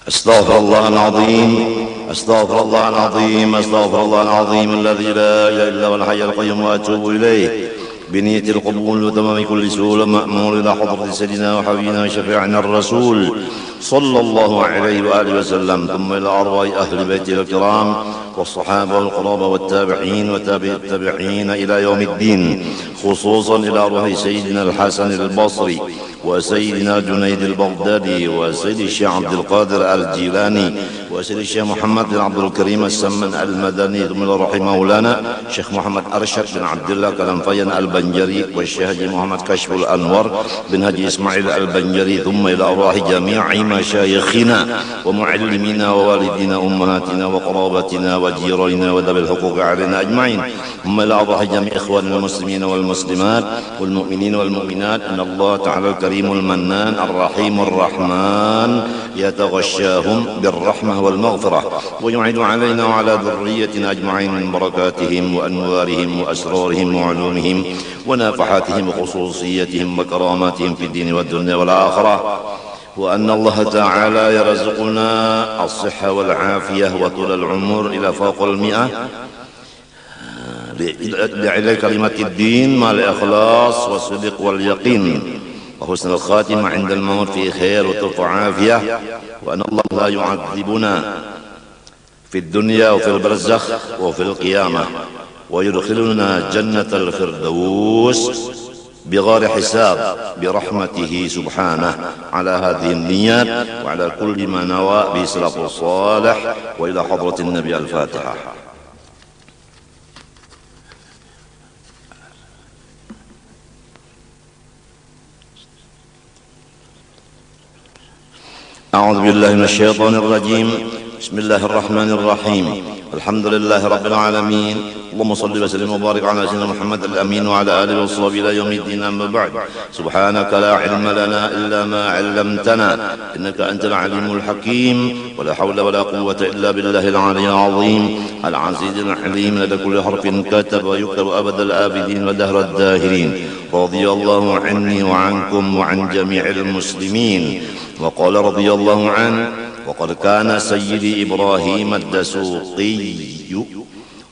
استغفر الله العظيم استغفر الله العظيم استغفر الله العظيم الذي لا اله الا هو الحي القيوم واتوب اليه بنية القبول وتمام كل سهولة مأمور إلى حضرة سيدنا وحبيبنا وشفيعنا الرسول صلى الله عليه وآله وسلم، ثم إلى أرواح أهل بيته الكرام والصحابة والقرابة والتابعين وتابع التابعين إلى يوم الدين، خصوصا إلى أرواح سيدنا الحسن البصري وسيدنا جنيد البغدادي وسيد الشيخ عبد القادر الجيلاني وسيد الشيخ محمد بن عبد الكريم السمن المدني، ثم إلى روح مولانا شيخ محمد أرشد بن عبد الله كلنفيان البنجري والشيخ حجي محمد كشف الأنور بن حجي إسماعيل البنجري، ثم إلى أرواح جميع مشايخنا ومعلمينا ووالدينا أمهاتنا وقرابتنا وجيراننا وذوي الحقوق علينا أجمعين، ثم إلى أرواح جميع إخواننا المسلمين والمسلمات والمؤمنين والمؤمنات، أن الله تعالى الكريم المنان الرحيم الرحمن يتغشاهم بالرحمة والمغفرة ويعيد علينا وعلى ذريتنا أجمعين من بركاتهم وأنوارهم وأسرارهم وعلومهم ونافحاتهم وخصوصيتهم وكراماتهم في الدين والدنيا والآخرة، وأن الله تعالى يرزقنا الصحة والعافية وطول العمر إلى فوق 100 لعلى كلمة الدين مع الإخلاص والصدق واليقين وحسن الخاتمة عند الموت في خير وترفع عافية، وأن الله لا يعذبنا في الدنيا وفي البرزخ وفي القيامة، ويدخلنا جنة الفردوس بغير حساب برحمته سبحانه، على هذه النيات وعلى كل ما نوى به السلف الصالح، وإلى حضرة النبي الفاتحة. أعوذ بالله من الشيطان الرجيم. بسم الله الرحمن الرحيم. الحمد لله رب العالمين، اللهم صل وسلم وبارك على سيدنا محمد الأمين وعلى آله وصحبه إلى يوم الدين، أما بعد. سبحانك لا علم لنا إلا ما علمتنا إنك أنت العليم الحكيم، ولا حول ولا قوة إلا بالله العلي العظيم العزيز الحليم، لدى كل حرف كتب ويكتب أبد الآبدين ودهر الداهرين. رضي الله عني وعنكم وعن جميع المسلمين. وقال رضي الله عنه: وقد كان سيدي إبراهيم الدسوقي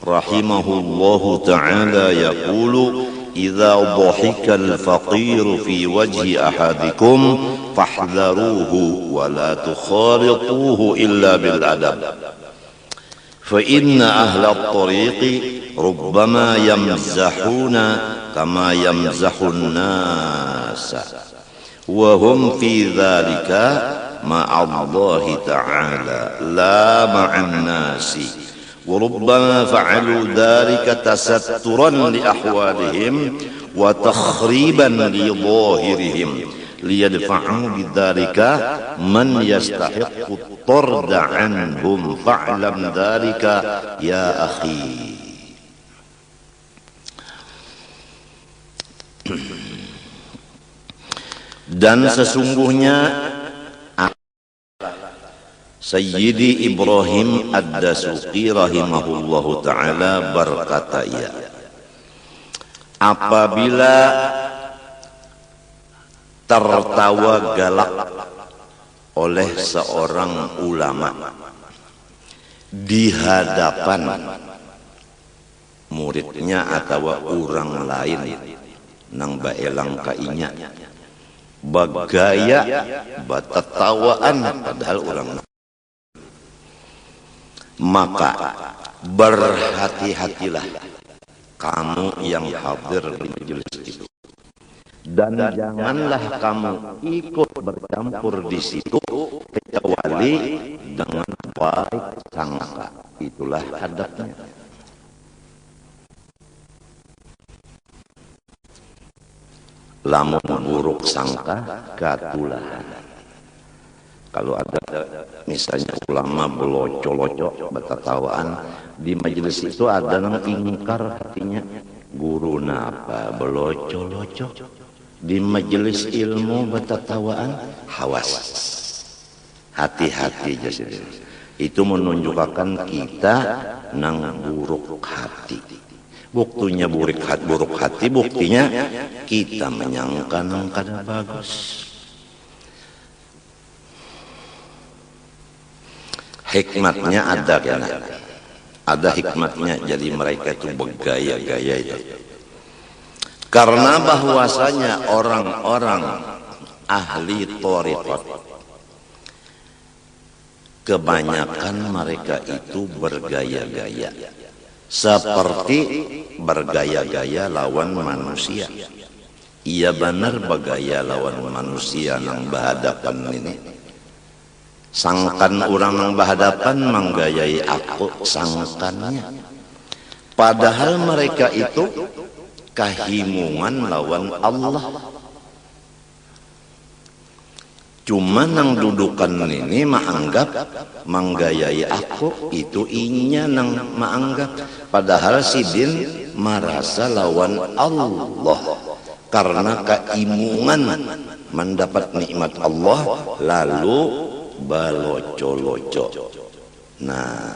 رحمه الله تعالى يقول: إذا ضحك الفقير في وجه أحدكم فاحذروه ولا تخالطوه إلا بالأدب، فإن أهل الطريق ربما يمزحون كما يمزح الناس وهم في ذلك مع الله تعالى لا مع الناس، وربما فعلوا ذلك تسترا لأحوالهم وتخريبا لظاهرهم ليدفعوا بذلك من يستحق الطرد عنهم، فاعلم ذلك يا أخي. Dan sesungguhnya Sayyidi Ibrahim Ad-Dasuqi rahimahullahu ta'ala berkata, ya, apabila tertawa galak oleh seorang ulama di hadapan muridnya atau orang lain nang baelang kainya bagaya batatawaan padahal orang, maka berhati-hatilah kamu yang hadir di majelis itu, dan janganlah kamu ikut bercampur di situ kecuali dengan baik sangka. Itulah adabnya. Lamun buruk sangka katulahan. Kalau ada misalnya ulama belocok-locok bertatawaan di majelis itu, ada yang ingkar hatinya, guru napa belocok-locok di majelis ilmu bertatawaan, hawas, hati-hati aja. Itu menunjukkan kita nang buruk hati. Buktinya buruk hati, buktinya kita menyangka nang kada bagus. hikmatnya ada kan? Ada hikmatnya, jadi mereka itu bergaya-gaya itu. Karena bahwasanya orang-orang ahli thariqat kebanyakan mereka itu bergaya-gaya, seperti bergaya-gaya lawan manusia. Iya benar bergaya lawan manusia nang berhadapan ini. Sangkan orang nang berhadapan menggayai aku sangkannya. Padahal mereka itu kahimungan lawan Allah. Cuma nang dudukan ini menganggap menggayai aku itu inya nang menganggap. Padahal sidin merasa lawan Allah karena keimungan mendapat nikmat Allah lalu baloco-loco. Nah,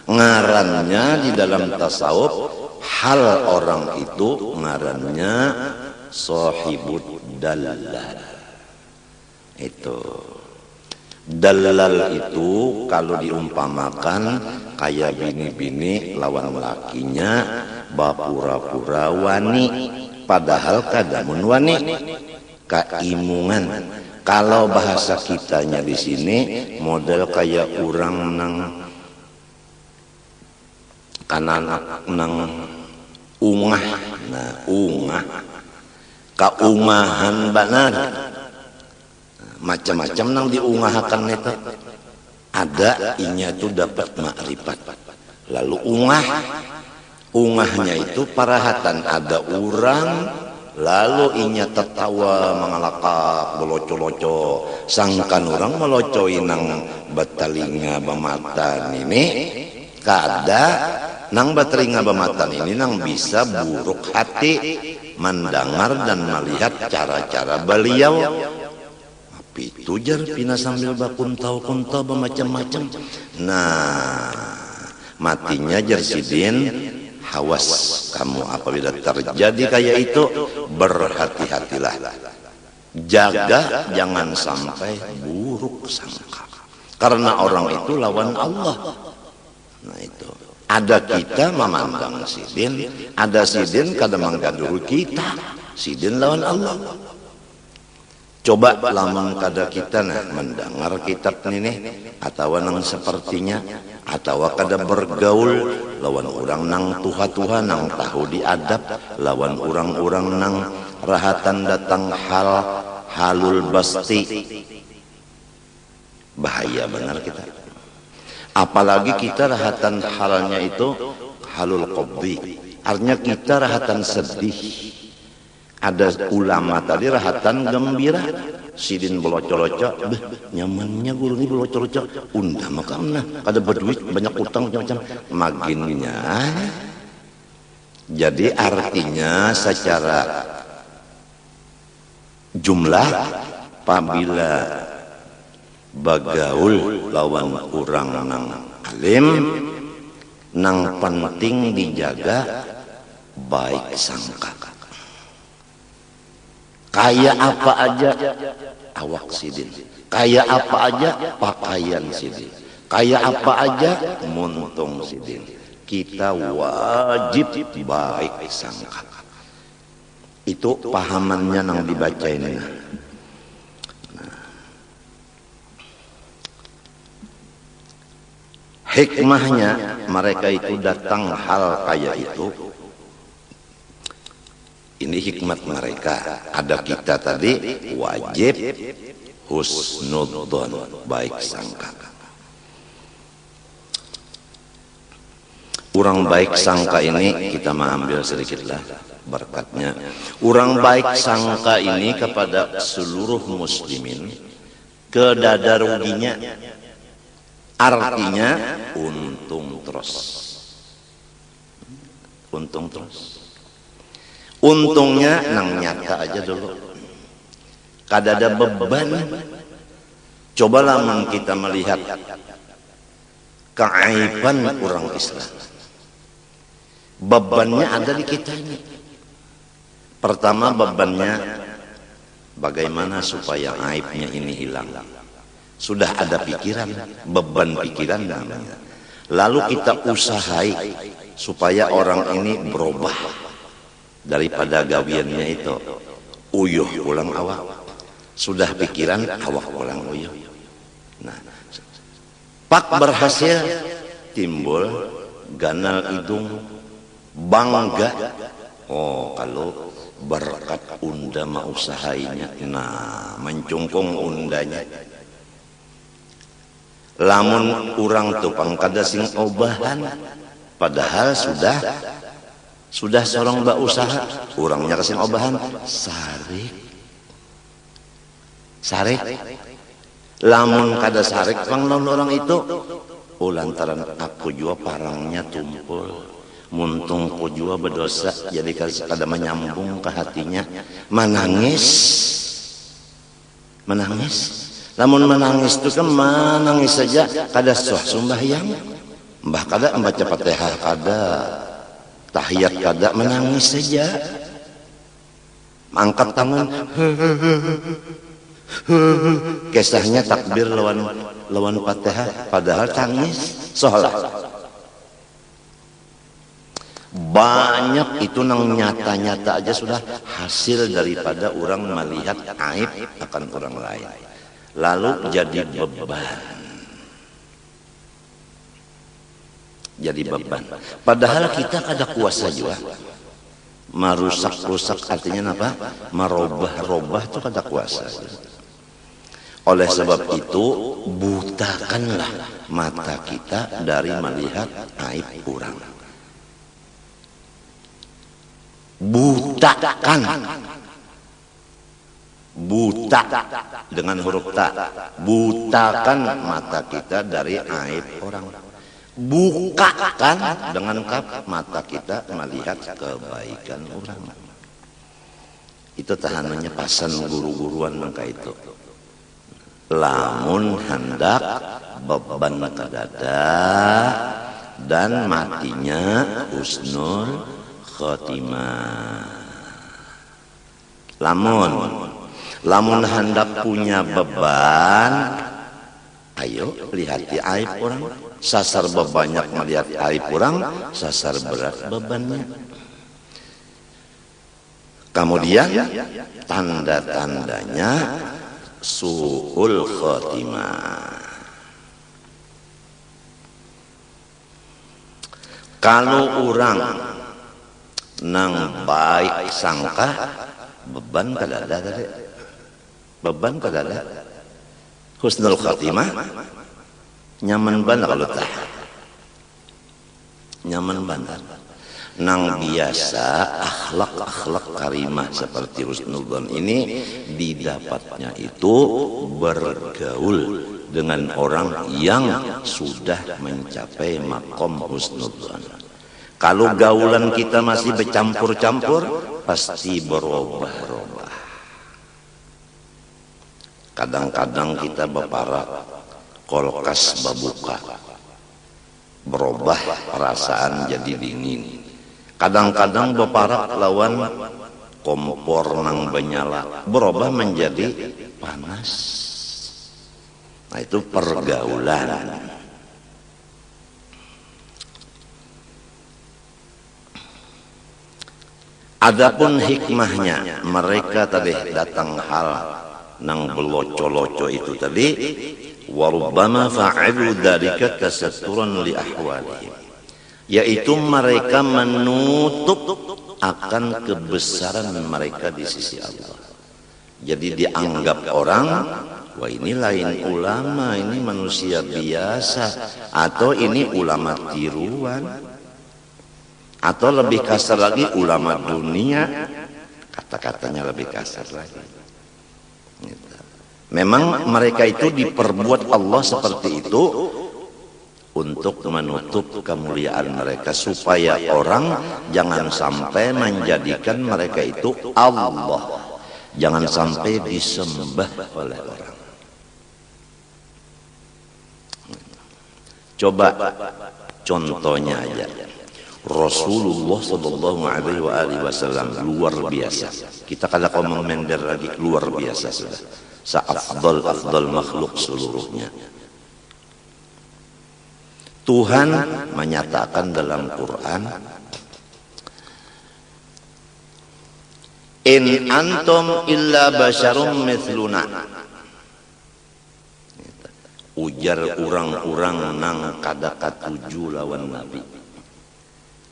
ngarannya di dalam tasawuf hal orang itu ngarannya sahibud dalal. Itu dalal itu kalau diumpamakan kayak bini-bini lawan lakinya bapura-pura wani, padahal kadamun wani keimungan. Kalau bahasa kitanya di sini model kayak orang nang kananak nang ungah, nah ungah, kaungahan benar, macam-macam nang diungahakan itu. Ada inya itu dapat makrifat. Lalu ungahnya itu parahatan, ada orang lalu inya tertawa mengalakak beloco-loco, sangkan orang melocoi nang batalinga bamatan ini kada nang batalinga bamatan ini nang bisa buruk hati mendengar dan melihat cara-cara beliau. Tapi itu jar pina sambil bakuntau-kuntau bermacam-macam. Nah, matinya jar sidin. Awas kamu apabila terjadi kayak itu, berhati-hatilah. Jaga jangan sampai buruk sangka. Karena orang itu lawan Allah. Nah itu. Ada kita memandang sidin, ada sidin kadang menggadul kita. Sidin lawan Allah. Coba lamun kada kita nah mendengar kitab ini atau nang sepertinya atau kada bergaul lawan orang nang tuha-tuha nang tahu diadab lawan orang-orang nang rahatan datang halul basti, bahaya benar kita. Apalagi kita rahatan halnya itu halul qabdi, artinya kita rahatan sedih. Ada ulama tadi rahatan gembira, sidin beloco-loco, nyamannya guru ini beloco-loco, undah makamna, ada berduit banyak utang macam-macam, maginnya. Jadi artinya secara jumlah, apabila bagaul lawan orang nang alim, nang penting dijaga baik sangka. Kayak apa aja awak sidin, kayak apa aja pakaian sidin, kayak apa aja muntung sidin. Kita wajib baik sangka. Itu pahamannya nang dibaca ini. Hikmahnya mereka itu datang hal kayak itu. Ini hikmat mereka. Ada kita tadi wajib husnudzon, baik sangka. Orang baik sangka ini kita mengambil sedikitlah berkatnya. Orang baik sangka ini kepada seluruh muslimin kedada ruginya, artinya untung terus. Untung terus. Untungnya nang nyata aja dulu. Kada ada beban. Cobalah kita melihat keaiban orang Islam. Bebannya ada di kita ini. Pertama bebannya bagaimana supaya aibnya ini hilang. Sudah ada pikiran, beban pikiran namanya. Lalu kita usahai supaya orang ini berubah daripada gawiannya itu uyuh pulang awak. Sudah pikiran awak pulang uyuh. Nah, pak berhasil, timbul ganal hidung, bangga. Oh, kalau berkat unda mau usahainya, nah mencungkung undanya. Lamun urang tuh pangkada sing obahan, padahal sudah seorang mbak usaha, urangnya kasing obahan, sarik. Lamun kada sarik panglaun orang itu, lantaran aku jua parangnya tumpul, muntung ku jua berdosa, jadi kada menyambung ke hatinya, menangis. Lamun menangis itu kan menangis saja, kada sah sembahyang, mbah kada membaca Fatihah kada, tahiyat kada, menangis saja, angkat tangan, kisahnya takbir lawan Fatihah, padahal tangis, sholat. Banyak itu nang nyata-nyata aja sudah hasil daripada orang melihat aib akan orang lain. Lalu jadi beban. Padahal kita ada kuasa juga. Merusak artinya apa? Merubah itu ada kuasa. Oleh sebab itu, butakanlah mata kita dari melihat aib orang. Butakan. Buta dengan huruf ta, butakan mata kita dari aib orang. Bukakan dengan kaf mata kita melihat kebaikan orang. Itu tahanannya pasan guru-guruan maka itu. Lamun hendak beban kadada dan matinya husnul khotimah. Lamun hendak punya beban, ayo lihati aib orang. Sasar bebanyak melihat aib orang, sasar berat bebannya. Kemudian tanda-tandanya su'ul khotimah. Kalau orang nang baik sangka, beban kada ada tadi. Beban kada ada. Husnul khatimah nyaman banget kalau tah. Nyaman banget. Nang biasa akhlak karimah seperti husnudzon ini didapatnya itu bergaul dengan orang yang sudah mencapai makom husnudzon. Kalau gaulan kita masih bercampur-campur, pasti berubah-ubah. Kadang-kadang kita berparak kolkas babuka, berubah perasaan jadi dingin. Kadang-kadang berparak lawan kompor nang benyala, berubah menjadi panas. Nah itu pergaulan. Adapun hikmahnya, mereka tadi datang hal nang beloco-loco itu tadi, warubbama fa'alu dzalika tasatturan li ahwalihim, yaitu mereka menutup akan kebesaran mereka di sisi Allah. Jadi dianggap orang, wah ini lain ulama, ini manusia biasa, atau ini ulama tiruan, atau lebih kasar lagi ulama dunia, kata-katanya lebih kasar lagi. Memang mereka itu diperbuat Allah seperti itu untuk menutup kemuliaan mereka, supaya orang jangan sampai menjadikan mereka itu Allah, jangan sampai disembah oleh orang. Coba contohnya aja, Rasulullah Sallallahu Alaihi Wasallam luar biasa. Kita kada ngomong mender lagi, luar biasa sudah. Seafdal makhluk seluruhnya. Tuhan menyatakan dalam Quran, in antum illa basyarum mithluna. Ujar orang-orang nang kada katuju lawan Nabi.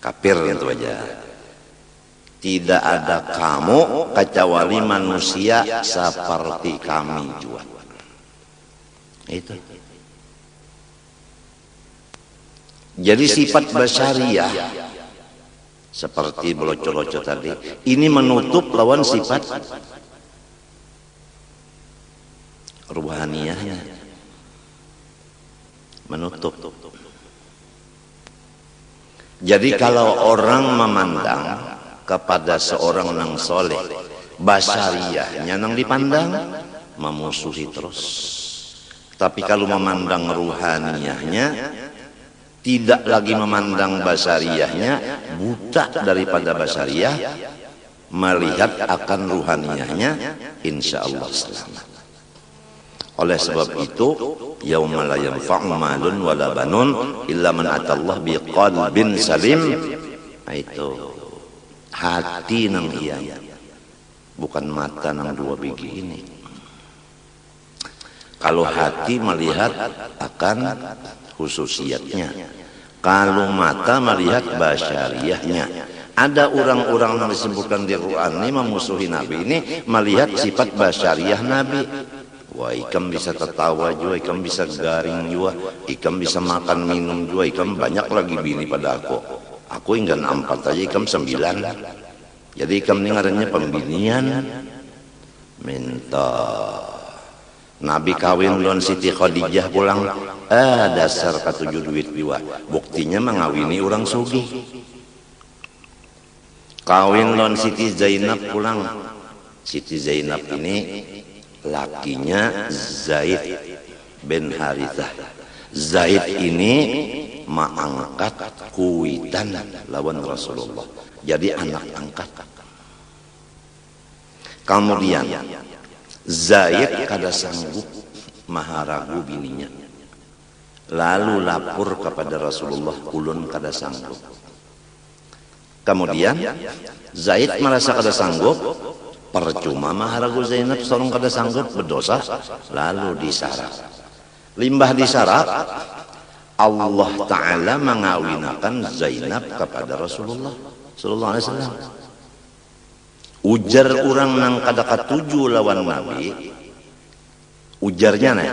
Kafir itu aja. Tidak ada kamu kecuali manusia seperti kami juga. Itu. Jadi sifat basyariah seperti boloco-loco tadi, ini menutup lawan sifat ruhaniyahnya. Menutup. Jadi kalau orang memandang kepada seorang nang soleh, basyariahnya nang dipandang memusuhi terus. Tapi kalau memandang ruhaniyahnya, tidak lagi memandang basyariahnya, buta daripada basyariah, melihat akan ruhaniyahnya, insya Allah selamat. Oleh sebab itu, yauma la yanfa'u malun wala banun illa man atallah biqalbin salim. Itu hati nang iya, bukan mata nang dua biji ini. Kalau hati melihat akan khususiyatnya, kalau mata melihat basyariahnya. Ada orang-orang yang disebutkan di Quran ini memusuhi Nabi ini melihat sifat basyariah Nabi. Wah, ikam bisa tertawa juga, ikam bisa garing juga, ikam bisa makan minum juga, ikam banyak lagi bini pada aku. Aku hingga 4 aja, ikam 9. Jadi ikam ini ngarannya pembinian. Minta Nabi kawin lawan Siti Khadijah pulang, dasar katujuh duit jiwa. Buktinya mengawini orang sugih. Kawin lawan Siti Zainab pulang. Siti Zainab ini lakinya Zaid bin Harithah. Zaid ini mengangkat kuitan lawan Rasulullah. Jadi anak angkat. Kemudian Zaid kada sanggup maharagu bininya. Lalu lapor kepada Rasulullah, ulun kada sanggup. Kemudian Zaid merasa kada sanggup, percuma maharagu Zainab, seorang kada sanggup, berdosa. Lalu disarap. Limbah disarap, Allah Ta'ala mengawinakan Zainab kepada Rasulullah Sallallahu Alaihi Wasallam. Ujar orang nang kada katuju lawan Nabi, ujarnya nih,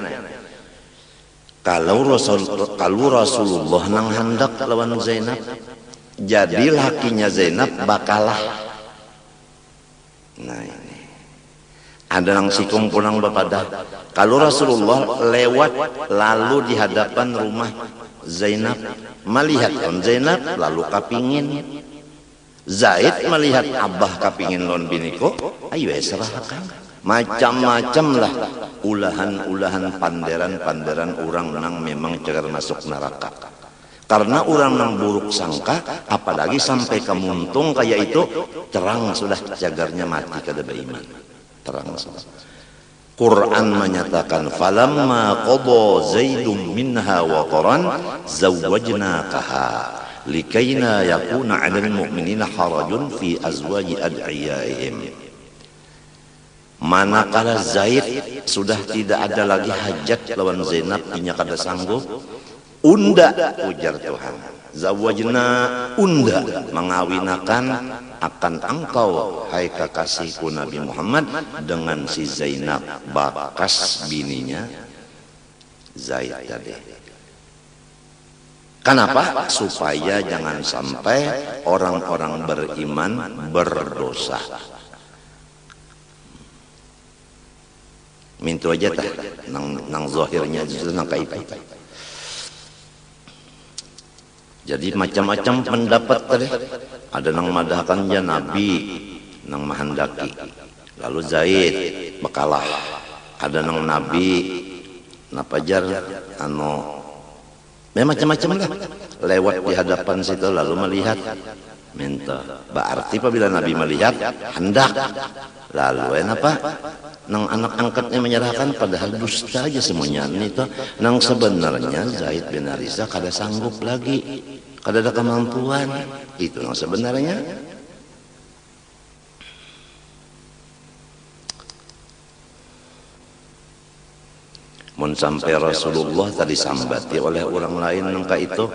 kalau Rasulullah nang hendak lawan Zainab, jadi lakinya Zainab bakalah. Nah ini ada nang sikung pulang bapada, kalau Rasulullah lewat lalu di hadapan rumah Zainab, melihat Zainab lalu kapingin. Zaid melihat abah kapingin lon biniko, ayo serahkan. Macam-macam lah ulahan-ulahan panderan-panderan orang nang memang cegar masuk neraka. Karena orang nang buruk sangka, apalagi sampai ke muntung kayak itu, terang sudah cagarnya mati kada beriman. Terang sudah. Quran menyatakan, falamma qada Zaidum minha waqaran zawwajnakaha likaina yakuna 'alal mu'minina harajun fi azwaji ad'iyaihim. Manakala Zaid sudah tidak ada lagi hajat lawan Zainab, inya kada sanggup, unda ujar Tuhan, zawajna unda mengawinakan akan engkau hai kekasihku Nabi Muhammad dengan si Zainab, bakas bininya Zaid tadi. Kenapa? Supaya jangan sampai orang-orang beriman berdosa. Mintu aja tah nang zahirnya justru nang kaitan. Jadi macam-macam pendapat tadi. Ada nang madahkan ya Nabi nang mahendaki. Lalu Zaid bakalah. Ada nang Nabi napajar macam-macam lah. Lewat di hadapan situ lalu melihat minta. Berarti apabila Nabi melihat hendak. Lalu apa? nang anak angkatnya menyerahkan, padahal dusta aja semuanya itu. Nang sebenarnya Zaid bin Harisah kada sanggup lagi, kada ada kemampuan. Itu nang sebenarnya. Mun sampai Rasulullah tadi sambati oleh orang lain nangka itu,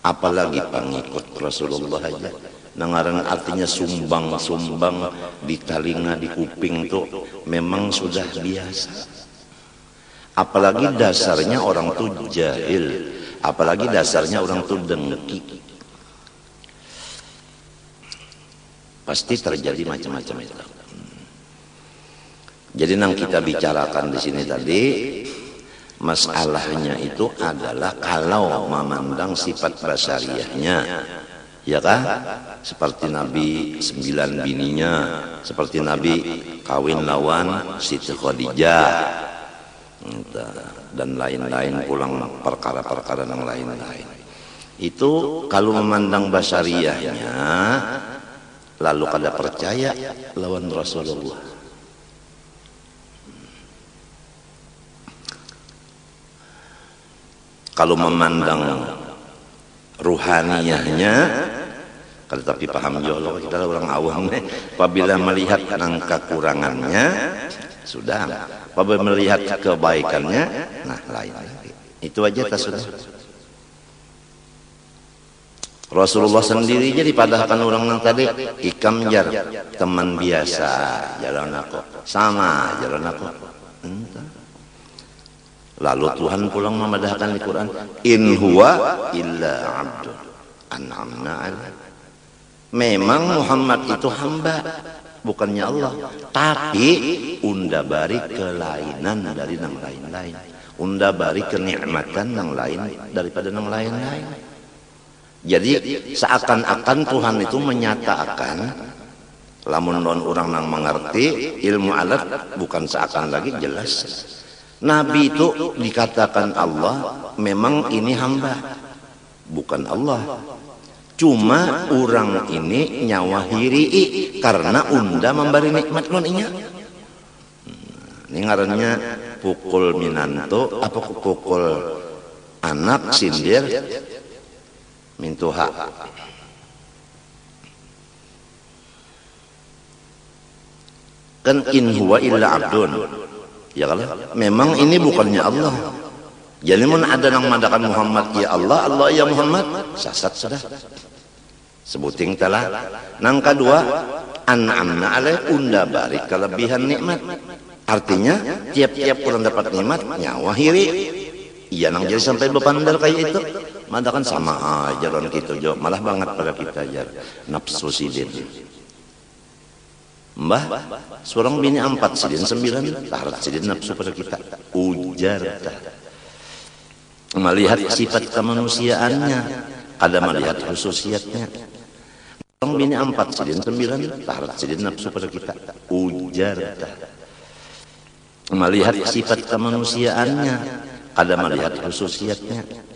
apalagi pengikut Rasulullah aja. Nangaran artinya sumbang di telinga, di kuping tuh memang sudah biasa. Apalagi dasarnya orang tuh jahil, apalagi dasarnya orang tuh dengki. Pasti terjadi macam-macam itu. Jadi yang kita bicarakan di sini tadi, masalahnya itu adalah kalau memandang sifat basariahnya, ya kan? Seperti Nabi 9 bininya, seperti Nabi kawin lawan Siti Khadijah, dan lain-lain, pulang perkara-perkara yang lain-lain. Itu kalau memandang basariahnya, lalu kada percaya lawan Rasulullah. Kalau memandang ruhaniyahnya, tetapi paham jolo kita orang awam, apabila melihat kekurangannya sudah, apabila melihat kebaikannya, nah lain lagi. Itu aja tak sudah. Rasulullah sendiri jadi padahkan orang yang tadi ikam jar teman biasa jalan aku sama jalan aku. Lalu Tuhan pulang memadahkan di Quran, in huwa illa abdun an'amna alaihi. Memang Muhammad itu hamba, bukannya Allah, tapi unda bari kelainan dari yang lain-lain, unda bari kenikmatan yang lain daripada yang lain-lain. Jadi seakan-akan Tuhan itu menyatakan, lamun orang yang mengerti ilmu alat, bukan seakan lagi jelas. Nabi itu dikatakan Allah, memang ini hamba, bukan Allah. Cuma orang ini nyawa hirii karena unda memberi nikmat noninya. Ini ngarannya pukul minanto, apa pukul anak sindir mintuha. Kan in huwa illa abdun. Ya kalau memang ini bukannya Allah. Jadi mun ada yang mengatakan Muhammad ya Allah, Allah ya Muhammad, sasat sudah. Sebuting telah. Nang kedua, an'amna alaih, unda bari kelebihan nikmat. Artinya tiap-tiap orang dapat nikmat nyawa hiri. Iya nang jadi sampai bepandar kayak itu. Madakan sama aja orang gitu jo, malah banget pada kita aja nafsu sidin. Mbah, seorang bini 4 sidin 9, tarat sidin nafsu pada kita. Ujar melihat sifat kemanusiaannya, ada melihat khususiatnya. Seorang bini 4 sidin 9, tarat sidin nafsu pada kita. Ujar melihat sifat kemanusiaannya, ada melihat khususiatnya.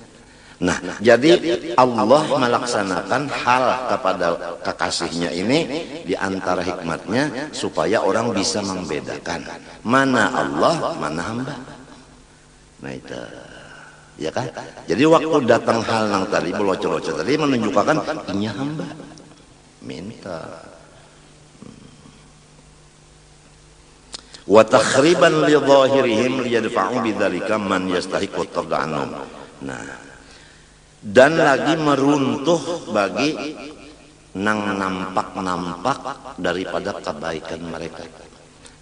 Nah, jadi Allah melaksanakan hal kepada kekasihnya ini di antara hikmatnya supaya orang bisa membedakan mana Allah, mana hamba. Nah itu, ya kan? Jadi waktu datang hal yang tadi belocor-locor tadi menunjukkan ini hamba. Minta. Wa takhriban li dhahirihim liyadfa'u bidzalika man yastahiqu tad'anum. Nah, dan lagi meruntuh bagi nang nampak-nampak daripada kebaikan mereka.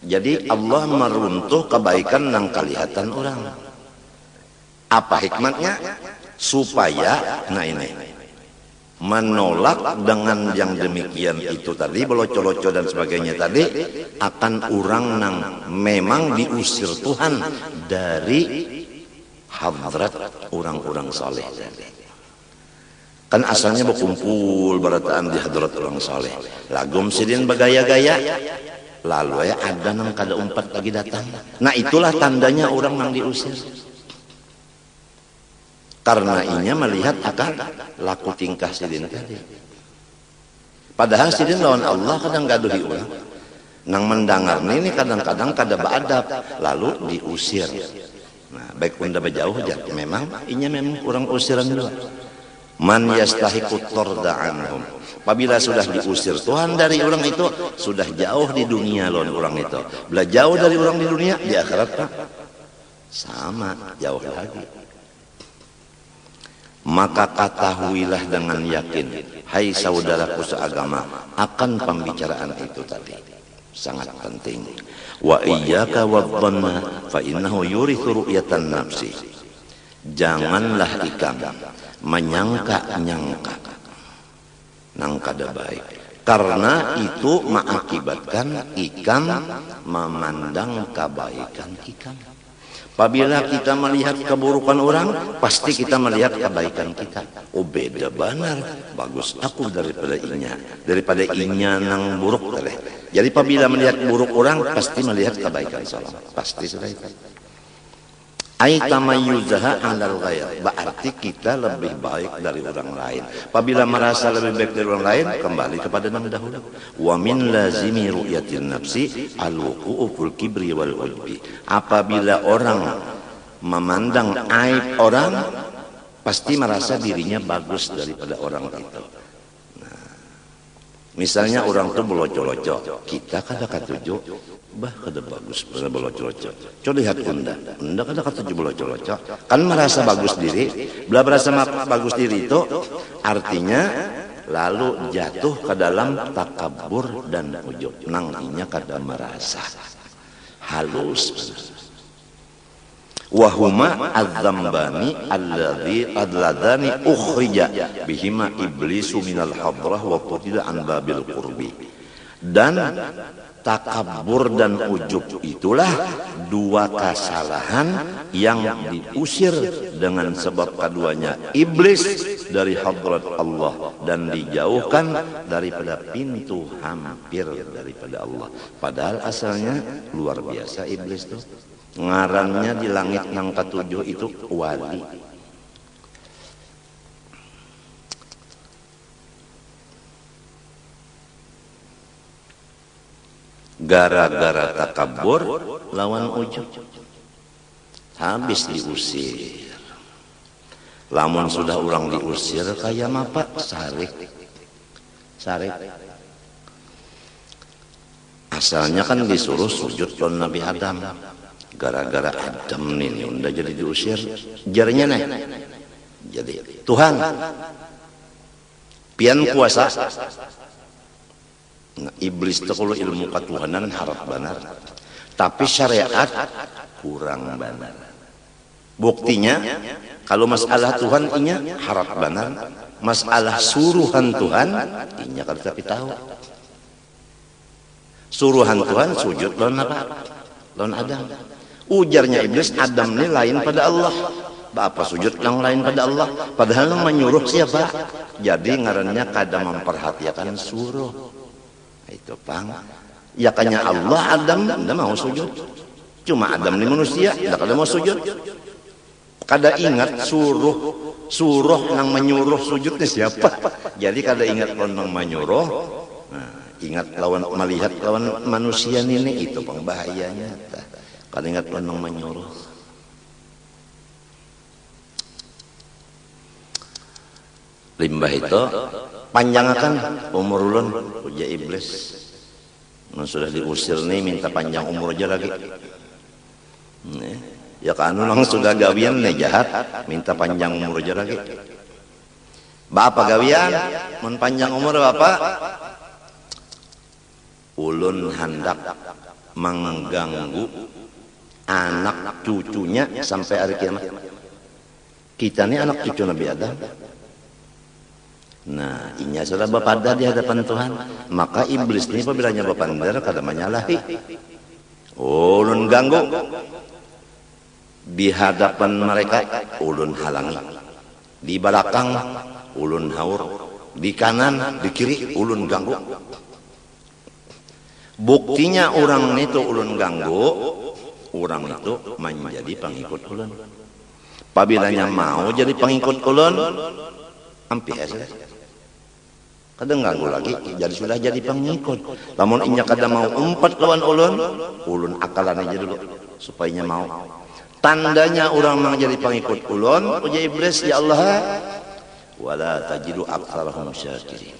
Jadi Allah meruntuh kebaikan nang kelihatan orang. Apa hikmatnya? Supaya nah ini menolak dengan yang demikian itu tadi, belocor-locor dan sebagainya tadi, akan orang nang memang diusir Tuhan dari hadrat orang-orang saleh tadi. Kan asalnya berkumpul berataan di hadrat orang saleh. Lagum sidin bergaya-gaya, lalu ya ada nang kada umpat lagi datang. Nah itulah tandanya orang yang diusir. Karena inya melihat akan laku tingkah sidin tadi. Padahal sidin lawan Allah kadang gaduhi orang. Nang mendengar ini kadang-kadang kada beadab, lalu diusir. Nah, baik unda berjauh jadi memang orang usiran juga. Man yastahiqut tarda anhum. Apabila sudah diusir Tuhan dari orang itu, sudah jauh di dunia loh orang itu. Bila jauh dari orang di dunia, di akhirat Pak, sama jauh lagi. Maka ketahuilah dengan yakin, hai saudaraku seagama, akan pembicaraan itu tadi sangat penting. Wa iyyaka wadhanna fa innahu yurithu ru'yatan nafsi. Janganlah ikam menyangka-nyangka nang kada baik, karena itu mengakibatkan ikam memandang kebaikan ikam. Apabila kita melihat keburukan orang, pasti kita melihat kebaikan kita. Oh beda benar, bagus aku daripada inya nang buruk tadi. Jadi apabila melihat buruk orang, pasti melihat kebaikan seorang. Pasti sudah itu. Ai tamayyuzaha 'alal ghair, berarti kita lebih baik dari orang lain. Apabila merasa lebih baik dari orang lain, kembali kepada yang dahulu. Wa min lazimi ru'yatin nafsi al-wuqu'u fil kibri wal ujbi. Apabila orang memandang aib orang, pasti merasa dirinya bagus daripada orang itu. Misalnya orang itu belocok-locok, kita kada katuju, bah kada bagus pada belocok-locok. Coba lihat unda kada katuju belocok-locok, kan merasa bagus diri. Bila merasa bagus diri itu artinya lalu jatuh ke dalam takabur dan ujub. Nanginya kada merasa halus. Wahuma adzambani alladhani ukhrija bihima iblisu minal hadrah wa qutila an babil qurbi. Dan takabur dan ujub itulah dua kesalahan yang diusir dengan sebab keduanya iblis dari hadrat Allah dan dijauhkan daripada pintu hampir daripada Allah. Padahal asalnya luar biasa iblis itu. Ngarannya di langit nang ketujuh itu wali. Gara-gara takabur lawan ujub, habis diusir. Lamun sudah orang diusir kayak apa? Sarik. Asalnya kan disuruh sujud ke Nabi Adam. Gara-gara Adam ini udah jadi diusir, jarinya nih. Jadi Tuhan pian kuasa. Nah, iblis itu kalau ilmu ketuhanan harap benar, tapi syariat kurang benar. Buktinya kalau masalah Tuhan inya harap benar, masalah suruhan Tuhan inya kalau tapi tahu. Suruhan Tuhan sujud lawan apa? Lawan Adam. Ujarnya iblis, Adam ini lain pada Allah. Apa sujud yang lain pada Allah? Padahal yang menyuruh siapa? Jadi ngarannya kada memperhatikan suruh. Itu pang. Ya kanya Allah Adam tidak mau sujud. Cuma Adam ini manusia, tidak kada mau sujud. Kada ingat suruh yang menyuruh sujudnya siapa? Jadi kada ingat orang menyuruh. Nah, ingat lawan melihat lawan manusia ini itu pengbahayanya. Kada ingat orang menyuruh. Limbah itu panjangkan umur ulun uja iblis. Nah, sudah diusir nih minta panjang umur aja lagi. Nih, ya kan orang sudah gawian nih jahat minta panjang umur aja lagi. Bapak gawian mun panjang umur bapak ulun hendak mengganggu anak cucunya sampai hari kiamat. Kita ini anak cucu Nabi Adam. Nah, inya sudah bapada di hadapan Tuhan. Maka iblis ini apabila bapandar kada menyalahi. Ulun ganggu di hadapan mereka, ulun halangi. Di belakang ulun haur, di kanan, di kiri ulun ganggu. Buktinya orang itu ulun ganggu, orang itu menjadi pengikut ulun. Apabila mau jadi pengikut ulun, hampir saja. kadang ganggu lagi jadi sudah jadi pengikut. Lamun inya kada mau umpat lawan ulun akalan aja dulu supaya mau. Tandanya orang mang jadi pengikut ulun uji iblis, ya Allah, wala tajidu aktsarahum syakirin.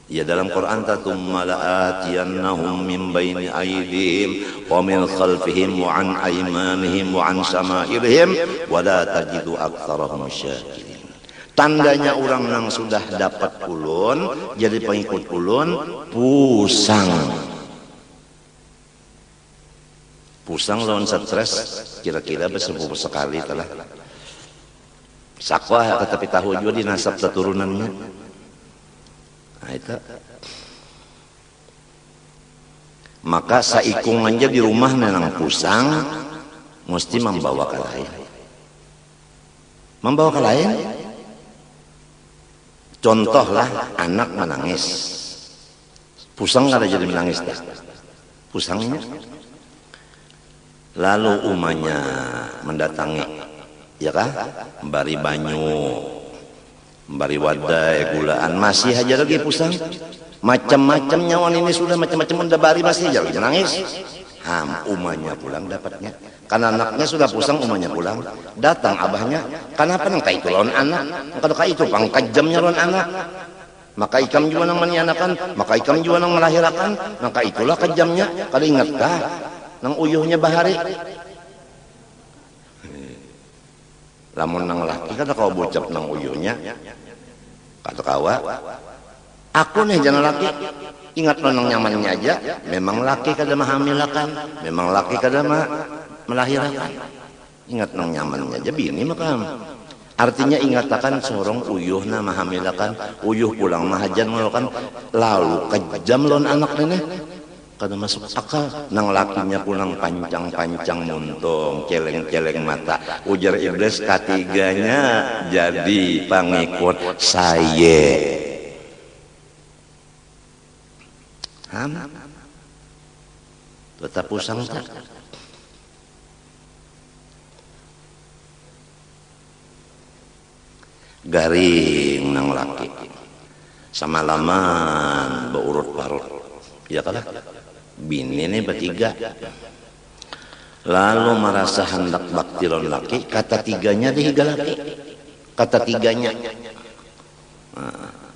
Ya dalam Quran tatumma la'atiyannahum min baini aydihim wa min khalfihim wa an aymanihim wa an shama'ilihim wala tajidu aktsarahum syakirin. Tandanya orang yang sudah dapat ulun jadi pengikut ulun pusang lawan stres kira-kira bersepupu sekali telah sakwah tetapi tahu juga di nasab keturunannya. Nah itu maka saikung aja di rumah nenang pusang mesti membawa ke lain. Contohlah anak menangis, pusang kada jadi menangis dah, pusangnya. Lalu umanya mendatangi, ya kah? Membari banyu, membari wadai, gulaan, masih aja lagi pusang. Macam-macam nyawan ini sudah macam-macam udah bari masih aja lagi menangis. Umanya pulang dapatnya. Karena anaknya sudah pusang, umanya pulang. Datang abahnya, kenapa nang itu lawan anak? Kalau itu pangkajamnya lawan anak. Maka ikam juga nang menianakan, maka ikam juga nang melahirakan, maka itulah kejamnya. Kalau ingatkah nang uyuhnya bahari? Lamun nang laki kada kau bocap nang uyuhnya. Kata kawa, aku nih jangan laki. Ingat nang nyamannya aja, memang laki kada mahamilakan, memang laki kada melahirkan. Ingat nang nyamannya aja bini makam. Artinya ingatakan sorong uyuh na mahamilakan, uyuh pulang mahajan melakukan lalu kejam lon anak nenek. Kada masuk akal. Nang lakinya pulang pancang-pancang muntung, celeng-celeng mata. Ujar iblis ketiganya jadi pengikut saya. Tetap pusang tak? Garing nang laki samalaman beurut parut, ya kalah bini ini bertiga. Lalu merasa hendak bakti lawan laki, kata tiganya dihiga laki, kata tiganya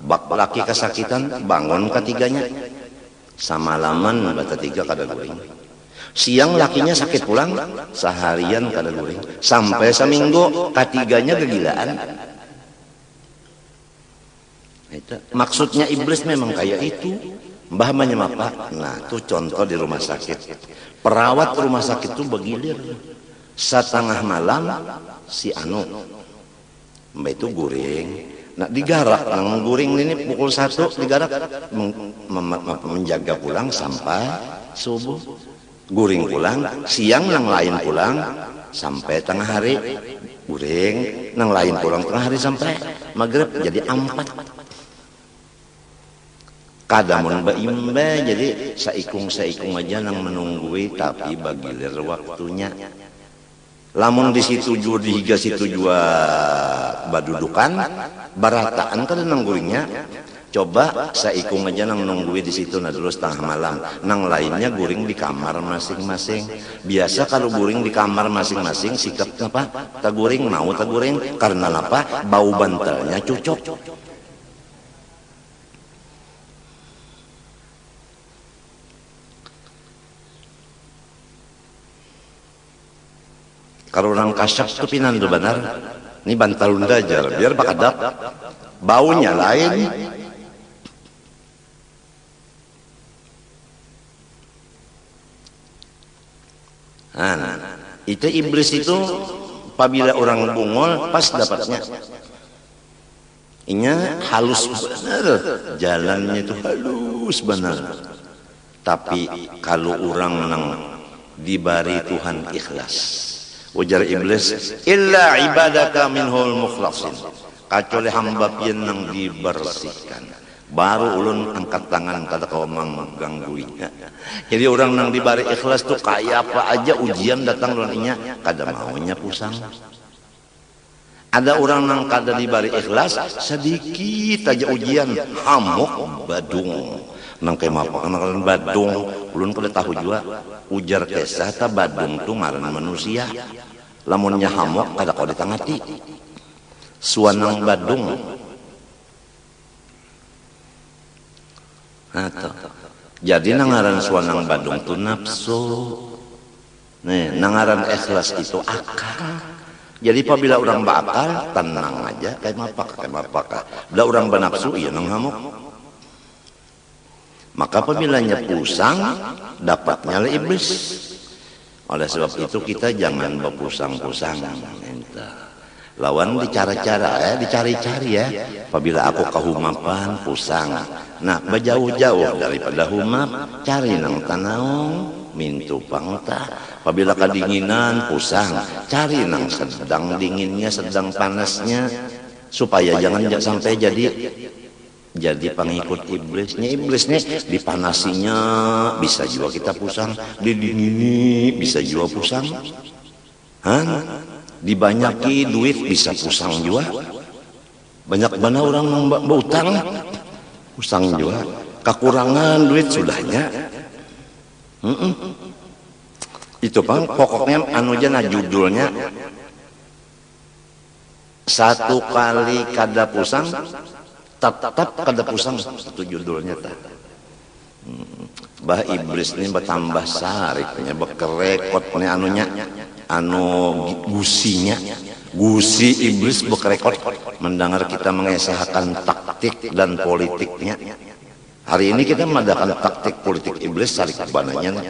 bak laki kesakitan bangun ketiganya. Samalaman bata tiga kada guring. Siang lakinya sakit pulang, seharian kada guring. Sampai seminggu ketiganya kegilaan. Maksudnya iblis memang kayak itu. Mbah menyemapa. Nah, itu contoh di rumah sakit. Perawat rumah sakit itu begilir. Setengah malam si anu mbah itu guring. Nah digarak, nang guring ini pukul 1 digarak menjaga pulang sampai subuh. Guring pulang, siang nang lain pulang sampai tengah hari. Guring nang lain pulang tengah hari sampai maghrib, jadi 4. Kadamun baimba jadi saikung aja nang menunggui tapi bagilir waktunya. Lamun di situ jua dihiga situ jua badudukan barataan kan nang guringnya. Coba saikung aja nang nungguin di situ nah dulu setengah malam. Nang lainnya guring di kamar masing-masing. Biasa kalau guring di kamar masing-masing sikap apa? Taguring mau taguring karena apa? Bau bantalnya cocok. Kalau orang kasap tuh pinandu benar. Ini bantal undajar biar bakadap. Baunya lain. Nah, itu iblis itu apabila orang bungol pas dapatnya. Inya halus benar. Jalannya itu halus benar. Tapi kalau orang nang dibari Tuhan ikhlas. Ujar iblis, illa ibadaka minhul mukhlasin. Kecuali hamba pian nang dibersihkan. Baru ulun angkat tangan kata kau menggangguinya. Jadi orang nang dibari ikhlas tuh kayak apa aja ujian datang ulun inya kada maunya pusang. Ada orang nang kada dibari ikhlas, sedikit aja ujian hamok badung. Nang kemapa kana badung, ulun kada tahu juga ujar kesah ta badung tu ngaran manusia. Lamunnya hamok kada kau ditangati. Suanang badung. Jadi nangaran suanang badung tu nafsu. Nih, nangaran ikhlas itu akal. Jadi apabila orang bakal, tenang aja, kayak mapakah. Bila orang bernafsu, iya nang hamok. Maka apabila pusang, dapatnya lah iblis. Oleh sebab itu kita jangan berpusang-pusang. Lawan dicari-cari ya. Apabila aku kehumapan, pusang. Nah, berjauh-jauh daripada humap, cari nang tanaung, mintu pangta. Apabila kedinginan, pusang, cari nang sedang dinginnya, sedang panasnya, supaya jangan sampai jadi pengikut iblisnya. Iblisnya dipanasinya bisa juga kita pusang, didingini bisa juga pusang, dibanyaki duit bisa pusang juga. Banyak mana orang berutang, pusang juga. Kekurangan duit sudahnya. Itu bang, pokoknya jana judulnya satu kali kada pusang, tetap kada pusang, itu judulnya tak. Bah iblis ini bertambah sariknya, bekerekotnya gusi iblis bekerekot mendengar kita mengesahkan taktik dan politiknya. Hari ini kita mengadakan taktik politik iblis sarik bananya.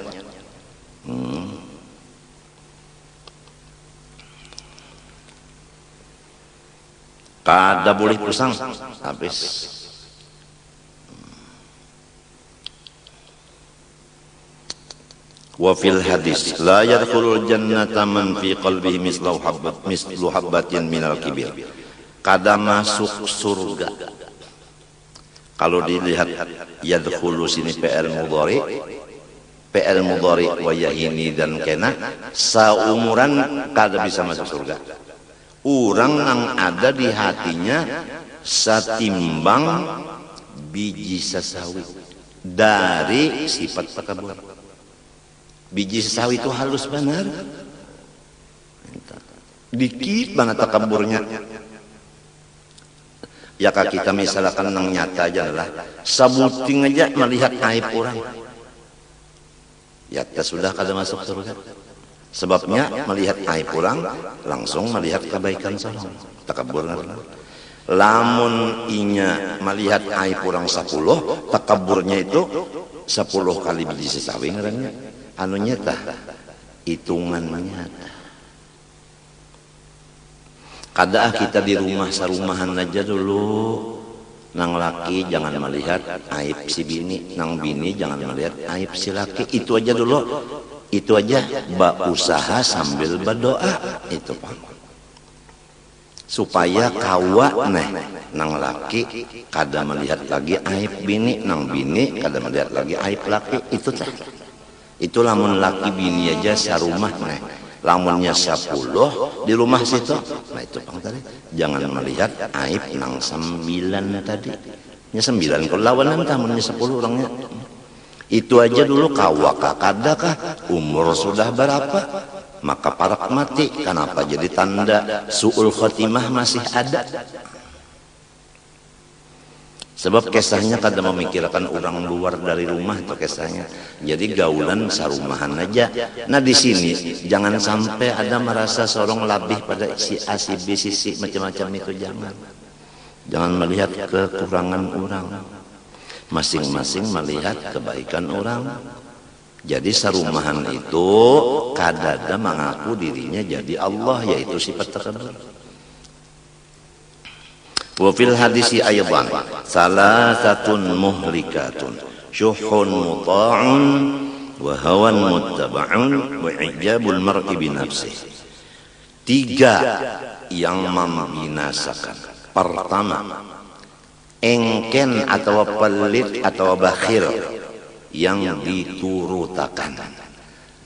Kada boleh pusang habis. Wa fil hadis la yadkhulul jannata man fi qalbihi mislu habbatin minal kibir. Kada masuk surga. Kalau dilihat yadkhulu sini PL mudhari wa yahini dan kena saumuran kada bisa masuk surga. Orang yang ada di hatinya setimbang biji sesawi dari sifat takabur. Biji sesawi itu halus benar, dikit banget takaburnya. Ya kak kita misalkan nang nyata aja lah, sabuting aja melihat aib orang, ya sudah kada masuk surga. Sebabnya melihat aib orang langsung melihat kebaikan seorang. Takabur. Lamun inya melihat aib orang 10, takaburnya itu 10 kali biji sesawi ngarannya. Anu nyata, hitungan nyata. Kada kita di rumah sarumahan aja dulu. Nang laki jangan melihat aib si bini, nang bini jangan melihat aib si laki. Itu aja dulu. Itu aja usaha sambil berdoa itu Pak. Supaya kawa nang laki kada melihat lagi aib bini, nang bini kada melihat lagi aib laki. Itu teh. Itu lamun laki bini aja sarumah lamunnya 10 di rumah situ. Nah itu Bang tadi. Jangan melihat aib nang 9 tadi. Nya 9 kalau lawanan tamunnya 10 orangnya. Itu aja dulu kawakah kadakah umur sudah berapa maka parak mati. Kenapa jadi tanda su'ul khotimah masih ada? Sebab kisahnya kada memikirkan orang luar dari rumah itu kisahnya. Jadi gaulan sarumahan aja. Nah di sini jangan sampai ada merasa seorang labih pada si A si B si C macam-macam itu jangan. Jangan melihat kekurangan orang. Masing-masing melihat kebaikan orang. Jadi sarumahan itu kadada mengaku dirinya jadi Allah, yaitu sifat takabur. Wa fil hadisi aydan salasatun muhlikatun syuhun muta'un wa hawan muttaba'un wa ijabul mar'i bi nafsihi. 3 yang membinasakan. Pertama, engken atau pelit atau bakhil yang diturutakan.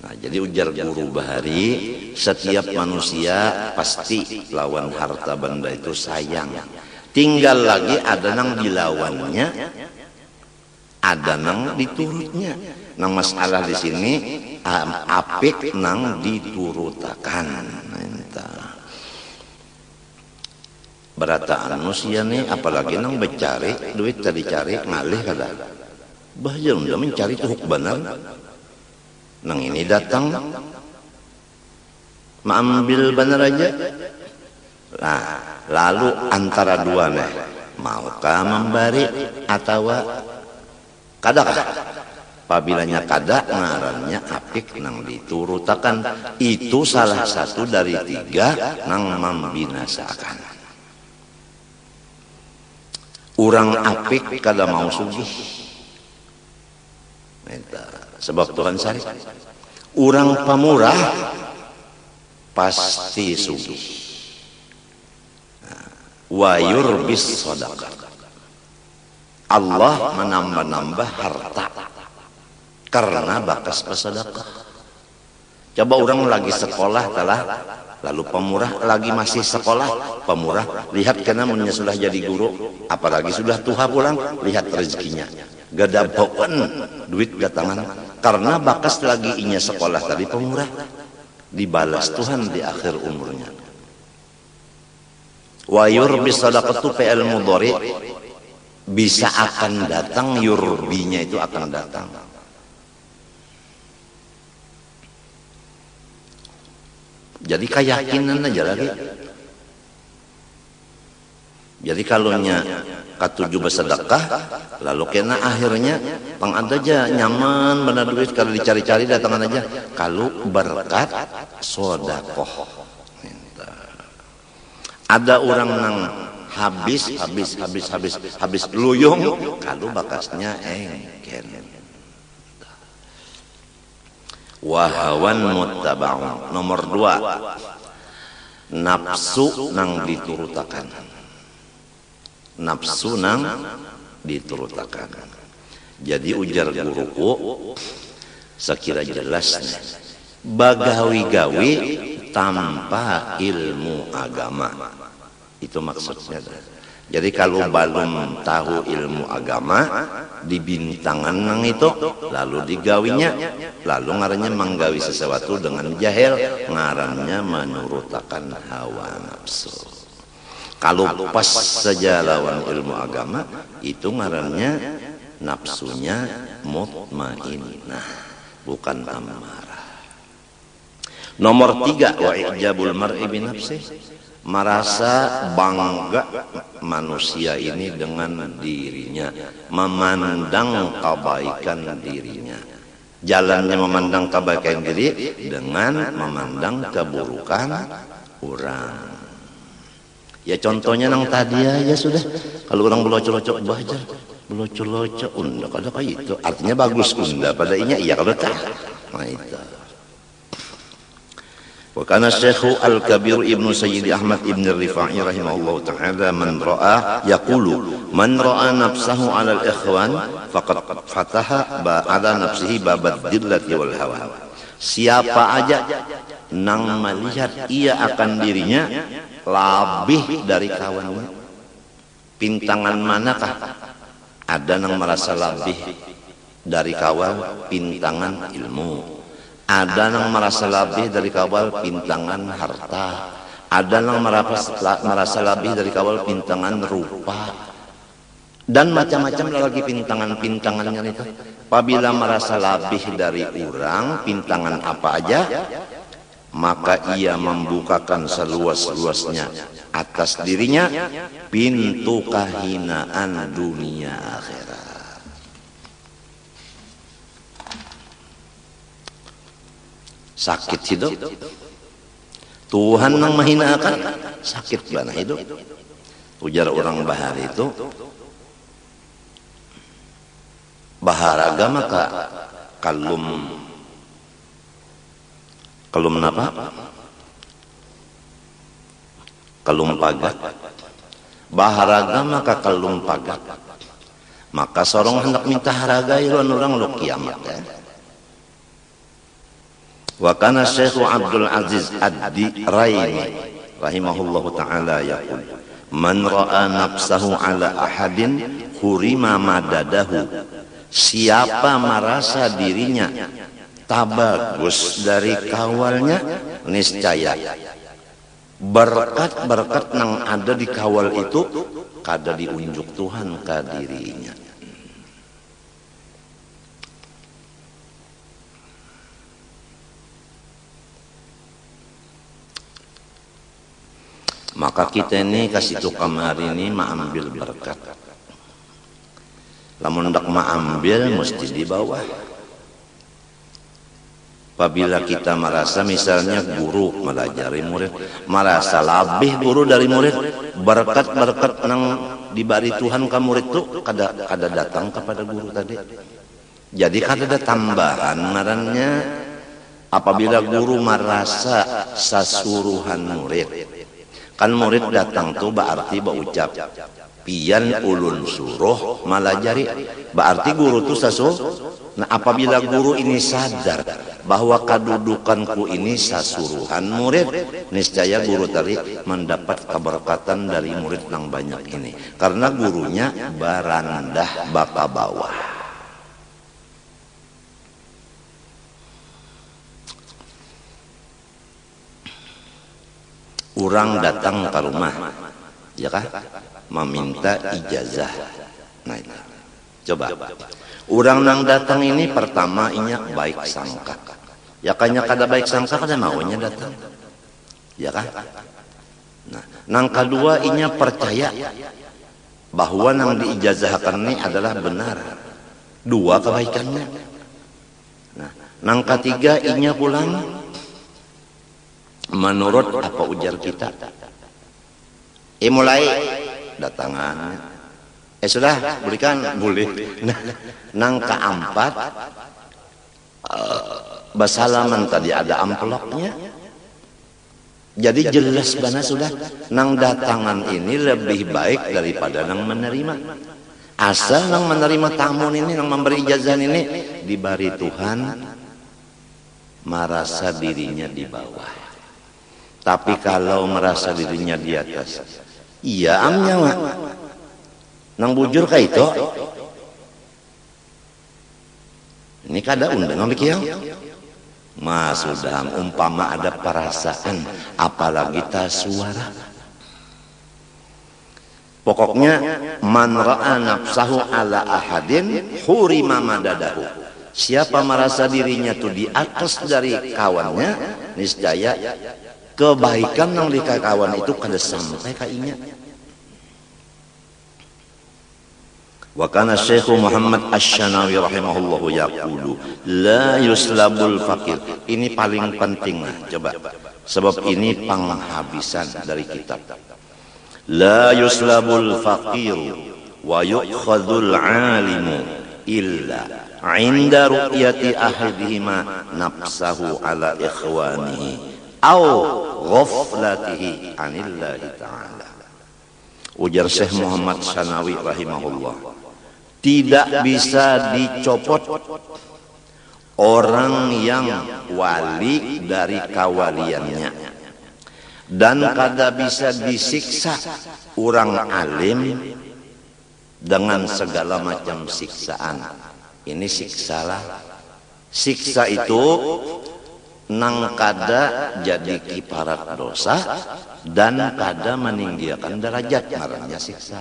Nah, jadi ujar guru Bahari, setiap manusia pasti lawan harta benda itu sayang. Tinggal lagi ada nang dilawannya, ada nang diturutnya. Nang masalah di sini apik nang diturutakan. Berataan manusia nih, apalagi nang becari duit tadi cari ngalih kada. Bahaya udah mencari tuh benar. Nang ini datang mengambil benar aja. Nah, lalu antara dua nih, maukah memberi atau kadakah? Apabila kada, ngarannya apik nang diturutakan. Itu salah satu dari tiga nang membinasakan. Orang apik kada mau sugih. Sebab Tuhan syari, orang pamurah pasti sugih. Wa yurbis shadaqah. Allah menambah-nambah harta karena bakas bersedekah. Coba orang lagi sekolah telah, lalu pemurah lagi masih sekolah, pemurah lihat karena sudah jadi guru, apalagi sudah tua pulang, lihat rezekinya gada bauan duit datangan karena bakas lagi inya sekolah tadi, pemurah dibalas Tuhan di akhir umurnya. Wa yurbis sadaqatu fi'il mudhari, bisa akan datang, yurbinya itu akan datang. Jadi keyakinan aja lagi. Jadi kalaunya katujuh bersedekah, lalu kena akhirnya pang ada aja nyaman benar duit kalau dicari-cari datangan aja. Kalau berkat sodakoh, ada orang nang habis luyung, kalau bakasnya engken. Wahawan muttaba'un. Nomor 2, nafsu nang diturutakan. Nafsu nang diturutakan. Jadi ujar guruku, sekira jelasnya, bagawi-gawi tanpa ilmu agama. Itu maksudnya. Jadi kalau belum tahu ilmu agama, di bintangan nang itu, lalu digawinya, lalu ngarannya menggawi sesuatu dengan jahil, ngarannya menurutakan hawa nafsu. Kalau pas saja lawan ilmu agama, itu ngarannya nafsunya mutmainnah, bukan amarah. Nomor 3, wa ijabul mar'i bi nafsih, merasa bangga manusia ini dengan dirinya, memandang kebaikan dirinya. Jalannya memandang kebaikan diri dengan memandang keburukan orang. Ya contohnya nang tadi ya sudah, kalau orang belocok-locok bajar, belocok-locok unda kada kayak itu, artinya bagus unda pada inya iya kalau tak. Nah itu. Wa kana Syekh Al-Kabir Ibnu Sayyid Ahmad Ibn Rifa'i rahimahullahu ta'ala man ra'a yaqulu man ra'a nafsahu 'ala al-ikhwan faqad fataha ala nafsihi babad dillati wal hawa. Siapa aja nang melihat ia akan dirinya lebih dari kawannya, pintangan manakah? Ada nang merasa lebih dari kawan, pintangan ilmu. Ada yang merasa lebih dari kawal pintangan harta. Ada yang merasa lebih dari kawal pintangan rupa. Dan macam-macam lagi pintangan-pintangannya itu. Apabila merasa lebih dari orang, pintangan apa aja, maka ia membukakan seluas-luasnya atas dirinya pintu kehinaan dunia akhirat. Sakit hidup, Tuhan yang menghinakan, sakit bana hidup. Ujar orang Bahari itu, baharaga maka kalum napa? Kalum pagat. Baharaga maka kalum pagat. Maka seorang hendak minta haraga iluan orang lo kiamat ya. Wa kana Syekh Abdul Aziz Ad-Diraini rahimahullahu taala yaqul, man ra'a nafsahu ala ahadin hurima madadahu. Siapa merasa dirinya tabagus dari kawalnya, niscaya berkat-berkat nang ada di kawal itu kada diunjuk Tuhan ke dirinya. Maka kita ini kasih tu kamar ini mengambil berkat. Lamun ndak mengambil mesti di bawah. Apabila kita merasa misalnya guru melajari murid, merasa lebih guru dari murid, berkat-berkat nang diberi Tuhan ke murid itu kada datang kepada guru tadi. Jadi kada ada tambahan ngarannya apabila guru merasa sasuruhan murid. Kan murid datang tuh berarti berucap pian ulun suruh malajari, berarti guru tuh sasuh. Nah apabila guru ini sadar bahwa kedudukanku ini sasuruhan murid, niscaya guru tadi mendapat keberkatan dari murid yang banyak ini, karena gurunya barandah baka bawah. Orang datang ke rumah, ya kah? Meminta ijazah. Nah, itu. Coba. Orang yang datang ini pertama inya baik sangka. Ya kanya kada baik sangka kada maunya datang. Ya kah? Nah, nang kedua inya percaya bahwa nang diijazahkan ini adalah benar. Dua kebaikannya. Nah, nang ketiga inya pulang menurut apa ujar kita. Mulai datangan. Sudah berikan boleh. Nang keempat basalaman tadi ada amplopnya. Jadi jelas bana sudah nang datangan ini lebih baik daripada nang menerima. Asal nang menerima tamu ini, nang memberi ijazah ini diberi Tuhan, merasa dirinya di bawah. Tapi kalau merasa dirinya di atas, iya amnya mak nang bujur kayak itu ini kada undang ngambil kiau mas sudah umpama ada perasaan apalagi tas suara. Pokoknya man ra'a nafsahu ala ahadin hurima madadahu. Siapa merasa dirinya tuh di atas dari kawannya, niscaya kebaikan yang di kawan itu kada sampai kainya. Wa kana Syekh Muhammad Asy-Syanawi rahimahullahu yaqulu la yuslabul faqir. Ini paling penting lah, coba. Sebab ini penghabisan dari kitab. La yuslabul faqir wa yu'khadhul 'alimu illa 'inda ru'yati ahadihima nafsahu ala ikhwanihi au ghaflatihi anillahi ta'ala. Ujar Syekh Muhammad Syanawi rahimahullah, tidak bisa dicopot orang yang wali dari kawaliannya, dan kada bisa disiksa orang alim dengan segala macam siksaan. Ini siksalah. Siksa itu nang kada jadi kiparat dosa dan kada meninggikan derajat, ngarannya siksa.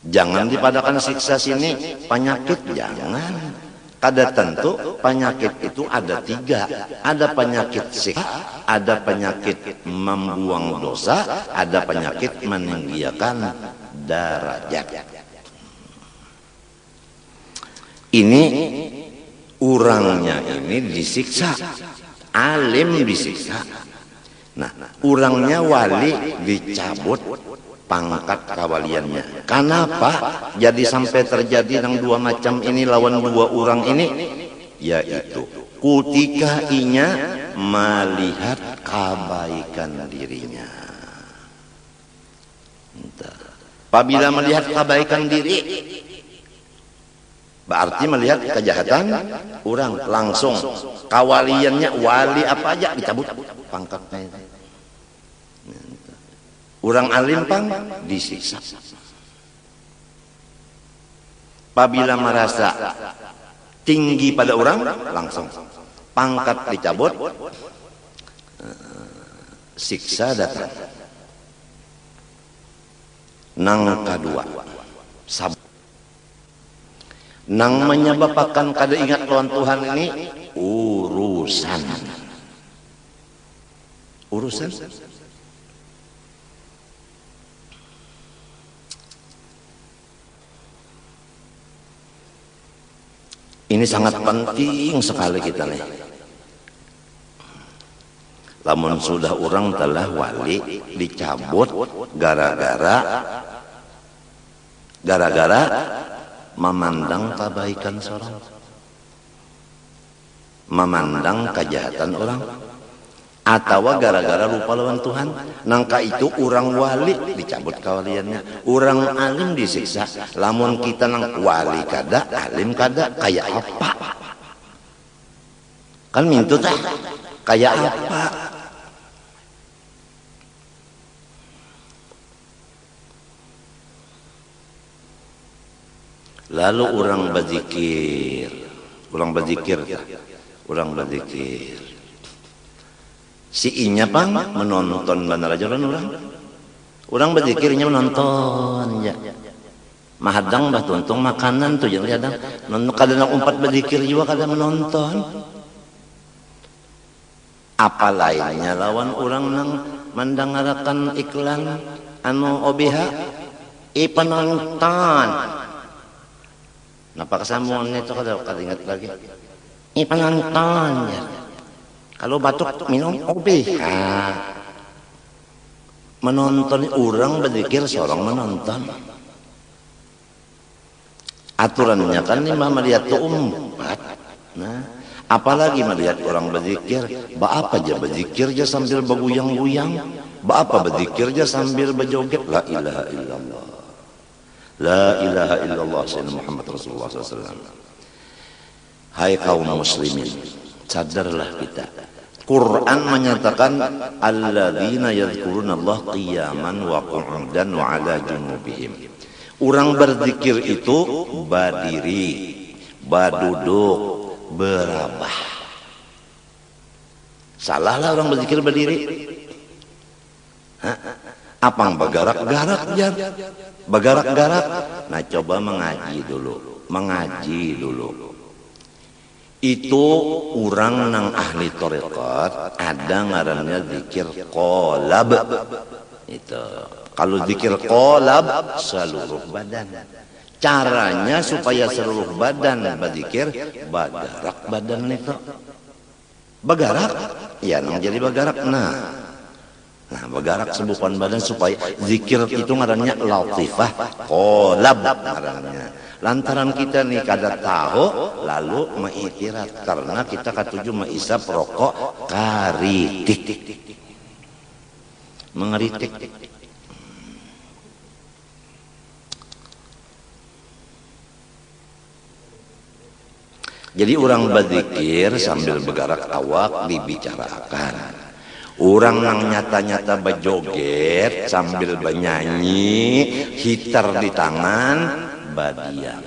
Jangan dipadakan siksa sini penyakit, jangan. Kada tentu penyakit itu ada tiga. Ada penyakit siksa, ada penyakit membuang dosa, ada penyakit meninggikan derajat. Ini orangnya ini disiksa, alim disiksa. Nah, orangnya wali dicabut pangkat kawaliannya. Kenapa jadi sampai terjadi yang dua macam ini lawan dua orang ini? Yaitu ketika inya melihat kebaikan dirinya. Apabila melihat kebaikan diri, Berarti melihat kejahatan orang langsung kawaliannya wali apa aja dicabut pangkatnya itu. Orang alim pang disiksa. Apabila merasa tinggi pada orang langsung pangkat dicabut, siksa datang. Nang kedua sabar. Nang menyebabkan kada ingat lawan Tuhan ini urusan. Ini sangat penting sekali kita nih. Lamun sudah orang telah wali dicabut gara-gara memandang kebaikan seorang, memandang kejahatan orang, atau gara-gara lupa lawan Tuhan. Nangka itu orang wali dicabut kawaliannya, orang alim disiksa. Lamun kita nang wali kada, alim kada, kayak apa? Kan mintu teh kayak apa? Lalu orang berzikir, si inya pang menonton bandara jalan orang berzikirnya menonton ya. Mahadang bah tuntung makanan tuh jangan kadang nonton kadang umpat berzikir juga kadang menonton. Apa lainnya lawan orang nang mendengarkan iklan anu OBH penonton. Napa kesamuannya itu kada ingat lagi. Penonton ya. Kalau batuk minum OBH. Menonton orang berzikir seorang menonton. Aturannya kan lima melihat tuh umpat. Nah, apalagi melihat orang berzikir, apa aja berzikir aja sambil berguyang-guyang, apa berzikir aja sambil berjoget. La ilaha illallah. La ilaha illallah sayyidina Muhammad Rasulullah SAW. Hai kaum muslimin, sadarlah kita. Quran menyatakan alladzina yadhkuruna Allah qiyaman wa qu'udan wa ala junubihim. Orang berzikir itu berdiri, berduduk, berabah. Salahlah orang berzikir berdiri. Apang bergerak-gerak jar. Bergerak-gerak. Nah coba mengaji dulu. Itu orang nang ahli tarekat ada ngarannya zikir qalab. Itu. Kalau zikir qalab seluruh badan. Caranya supaya seluruh badan berzikir, bergerak badan itu. Bergerak, ya nang jadi bergerak. Nah, bergerak sebupan badan supaya zikir itu ngarannya latifah qalab ngarannya. Lantaran kita nih kada tahu lalu mengiktirat karena kita katuju mengisap rokok karitik. Mengeritik. Jadi orang berzikir sambil bergerak awak dibicarakan. Orang yang nyata-nyata berjoget sambil bernyanyi, hitar di tangan, badiam.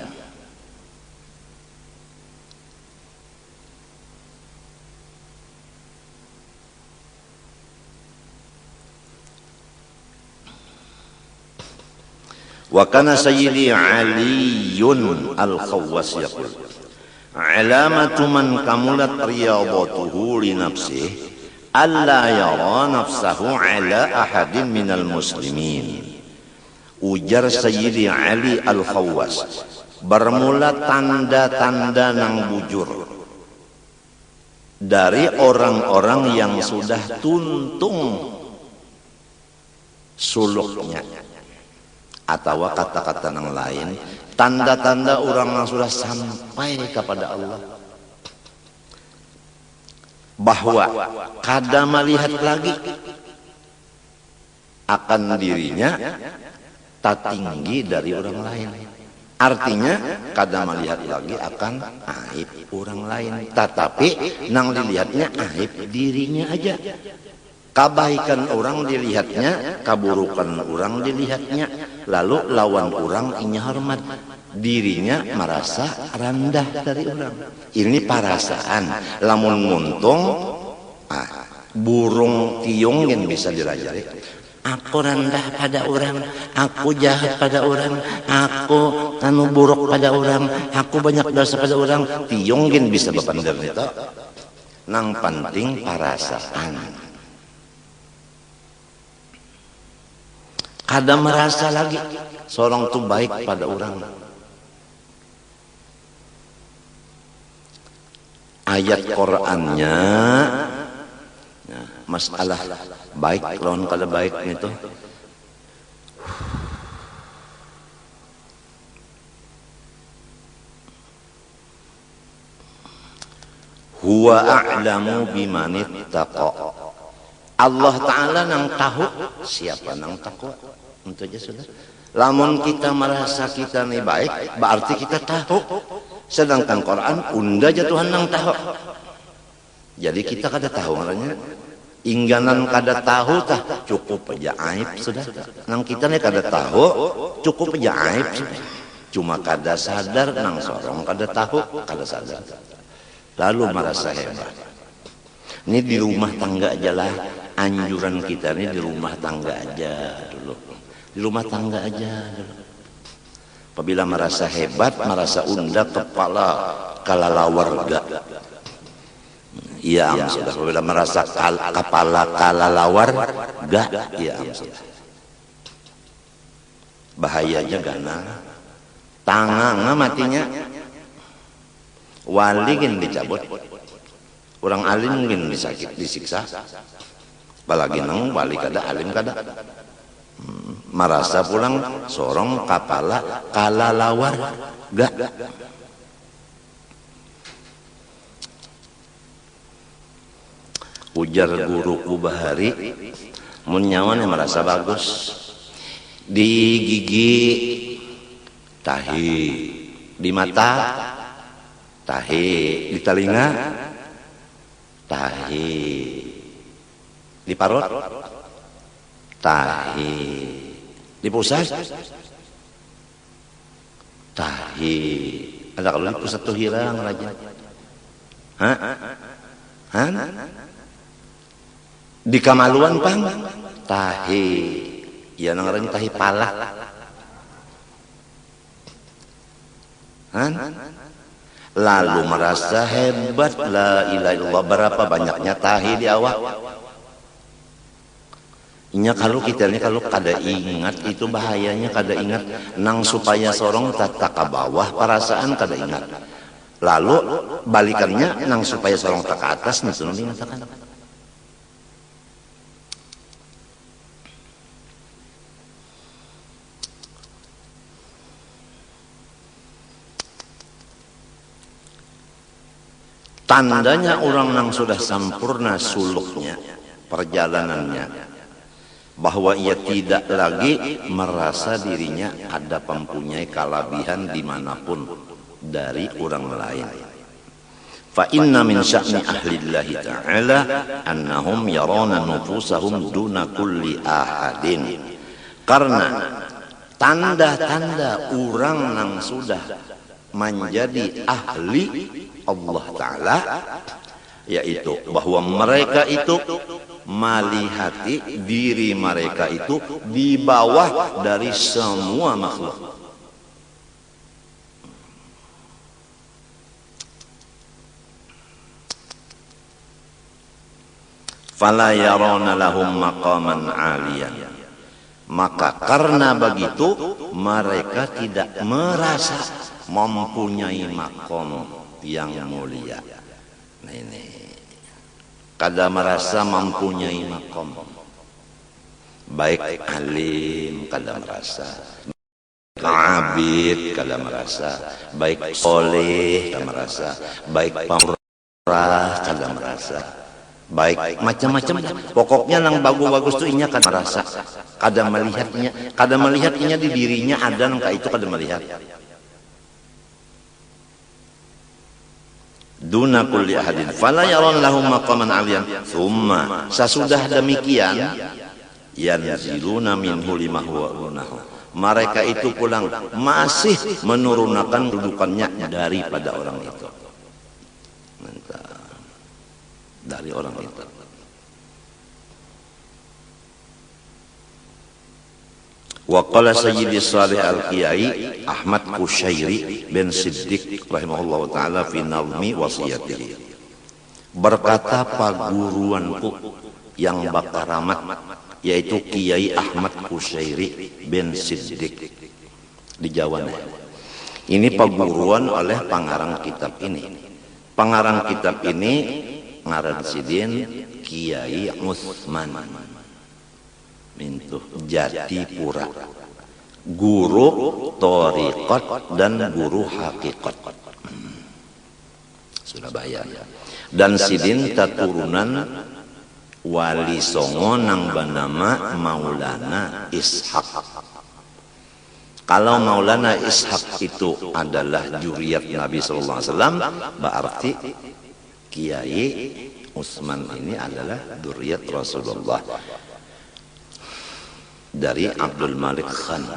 Wa kana sayyidi Aliyun al-Khawwas yaqul alamatu man kamulat riyadatuhu li nafsihi alla yara nafsahu ala ahadin minal muslimin. Ujar Sayyidi Ali Al-Khawwas, bermula tanda-tanda nang bujur dari orang-orang yang sudah tuntung suluknya, atau kata-kata yang lain, tanda-tanda orang yang sudah sampai kepada Allah, bahwa kada melihat lagi akan dirinya tak tinggi dari orang lain. Artinya kada melihat lagi akan aib orang lain, tetapi nang dilihatnya aib dirinya aja. Kebaikan orang dilihatnya, keburukan orang dilihatnya, lalu lawan orang inya hormat, dirinya merasa rendah dari orang. Ini perasaan. Lamun muntung, burung tiung yang bisa dirajari. Aku rendah pada orang, aku jahat pada orang, aku anu buruk pada orang, aku banyak dosa pada orang. Tiung yang bisa bepandar itu. Nang penting perasaan. Kada merasa lagi seorang itu baik pada orang. Ayat Qur'annya masalah baik lawan kada baik itu. Huwa a'lamu bimanittaqa. Allah Ta'ala nang tahu siapa nang takwa. Untuk aja sudah. Lamun kita merasa kita nih baik, berarti kita tahu. Sedangkan Quran unda aja Tuhan nang tahu. Jadi kita kada tahu maknanya. Ingganan kada tahu tah cukup aja aib sudah. Nang kita nih kada tahu cukup aja aib sudah. Cuma kada sadar nang sorong kada tahu kada sadar. Lalu merasa hebat. Ini di rumah tangga aja lah. Anjuran kita ini di rumah tangga aja dulu. Di rumah tangga aja dulu. Apabila merasa hebat, merasa unda kepala kalalawarga. Iya sudah. Apabila merasa kepala kalalawarga, iya sudah. Bahayanya gana. Tangan matinya. Wali kan dicabut. Orang alim mungkin disiksa. Apalagi nang wali kada alim kada. Merasa pulang sorong kepala kalalawar gak. Ujar guruku Bahari, munyawan yang merasa bagus. Di gigi tahi, di mata tahi, di telinga tahi, di parut tahi, di pusat tahi. Ada kalau di pusat tuh hilang raja. Hah? Hah? Di kamaluan pang tahi. Ya nang tahi pala. Hah? Lalu merasa hebat, la ilaha illallah, berapa banyaknya tahi di awak. Inya kalau kita ini kalau kada ingat itu bahayanya, kada ingat nang supaya sorong tata ke bawah perasaan kada ingat. Lalu balikannya nang supaya sorong tak ke atas nih sudah mengatakan. Tandanya orang yang sudah sempurna suluknya, perjalanannya, bahwa ia tidak lagi merasa dirinya ada mempunyai kelebihan dimanapun dari orang lain. Fa inna min sya'ni ahlillahi ta'ala annahum yarana nufusahum duna kulli ahadin. Karena tanda-tanda orang yang sudah menjadi ahli Allah Ta'ala, yaitu bahwa mereka itu melihati diri mereka itu di bawah dari semua makhluk. Fala yarona lahum maqaman aliyan. Maka karena begitu mereka tidak merasa mempunyai makom yang mulia. Nah ini kada merasa mempunyai makom. Baik alim kada merasa, abid kada merasa, baik soleh kada merasa, baik pamurah kada merasa, baik macam-macam. Pokoknya yang bagus-bagus tuh inya kada merasa, kada melihatnya di dirinya ada nang itu kada melihat. duna kulli ahadin fala yaron lahum maqaman aliyan thumma sesudah demikian yanziluna minhu lima huwa unahu mereka itu pulang masih menurunkan kedudukannya daripada orang itu. Dari orang itu. Wa qala Sayyidi Salih Al-Qiyai Ahmad Kushairi bin Siddiq rahimahullah ta'ala fi nazmi wasiyatihi. Berkata paguruanku yang bakaramat yaitu Kiai Ahmad Kushairi bin Siddiq di Jawa. Ini paguruan oleh pengarang kitab ini. Pengarang kitab ini ngaran sidin Kiai Utsman mintuh Jatipura, guru thariqat dan guru hakikat Surabaya. Dan sidin taturunan Wali Songo nang banama Maulana Ishaq. Kalau Maulana Ishaq itu adalah juriyat Nabi sallallahu alaihi wasallam, berarti Kiai Utsman ini adalah juriyat Rasulullah dari Abdul Malik Khan.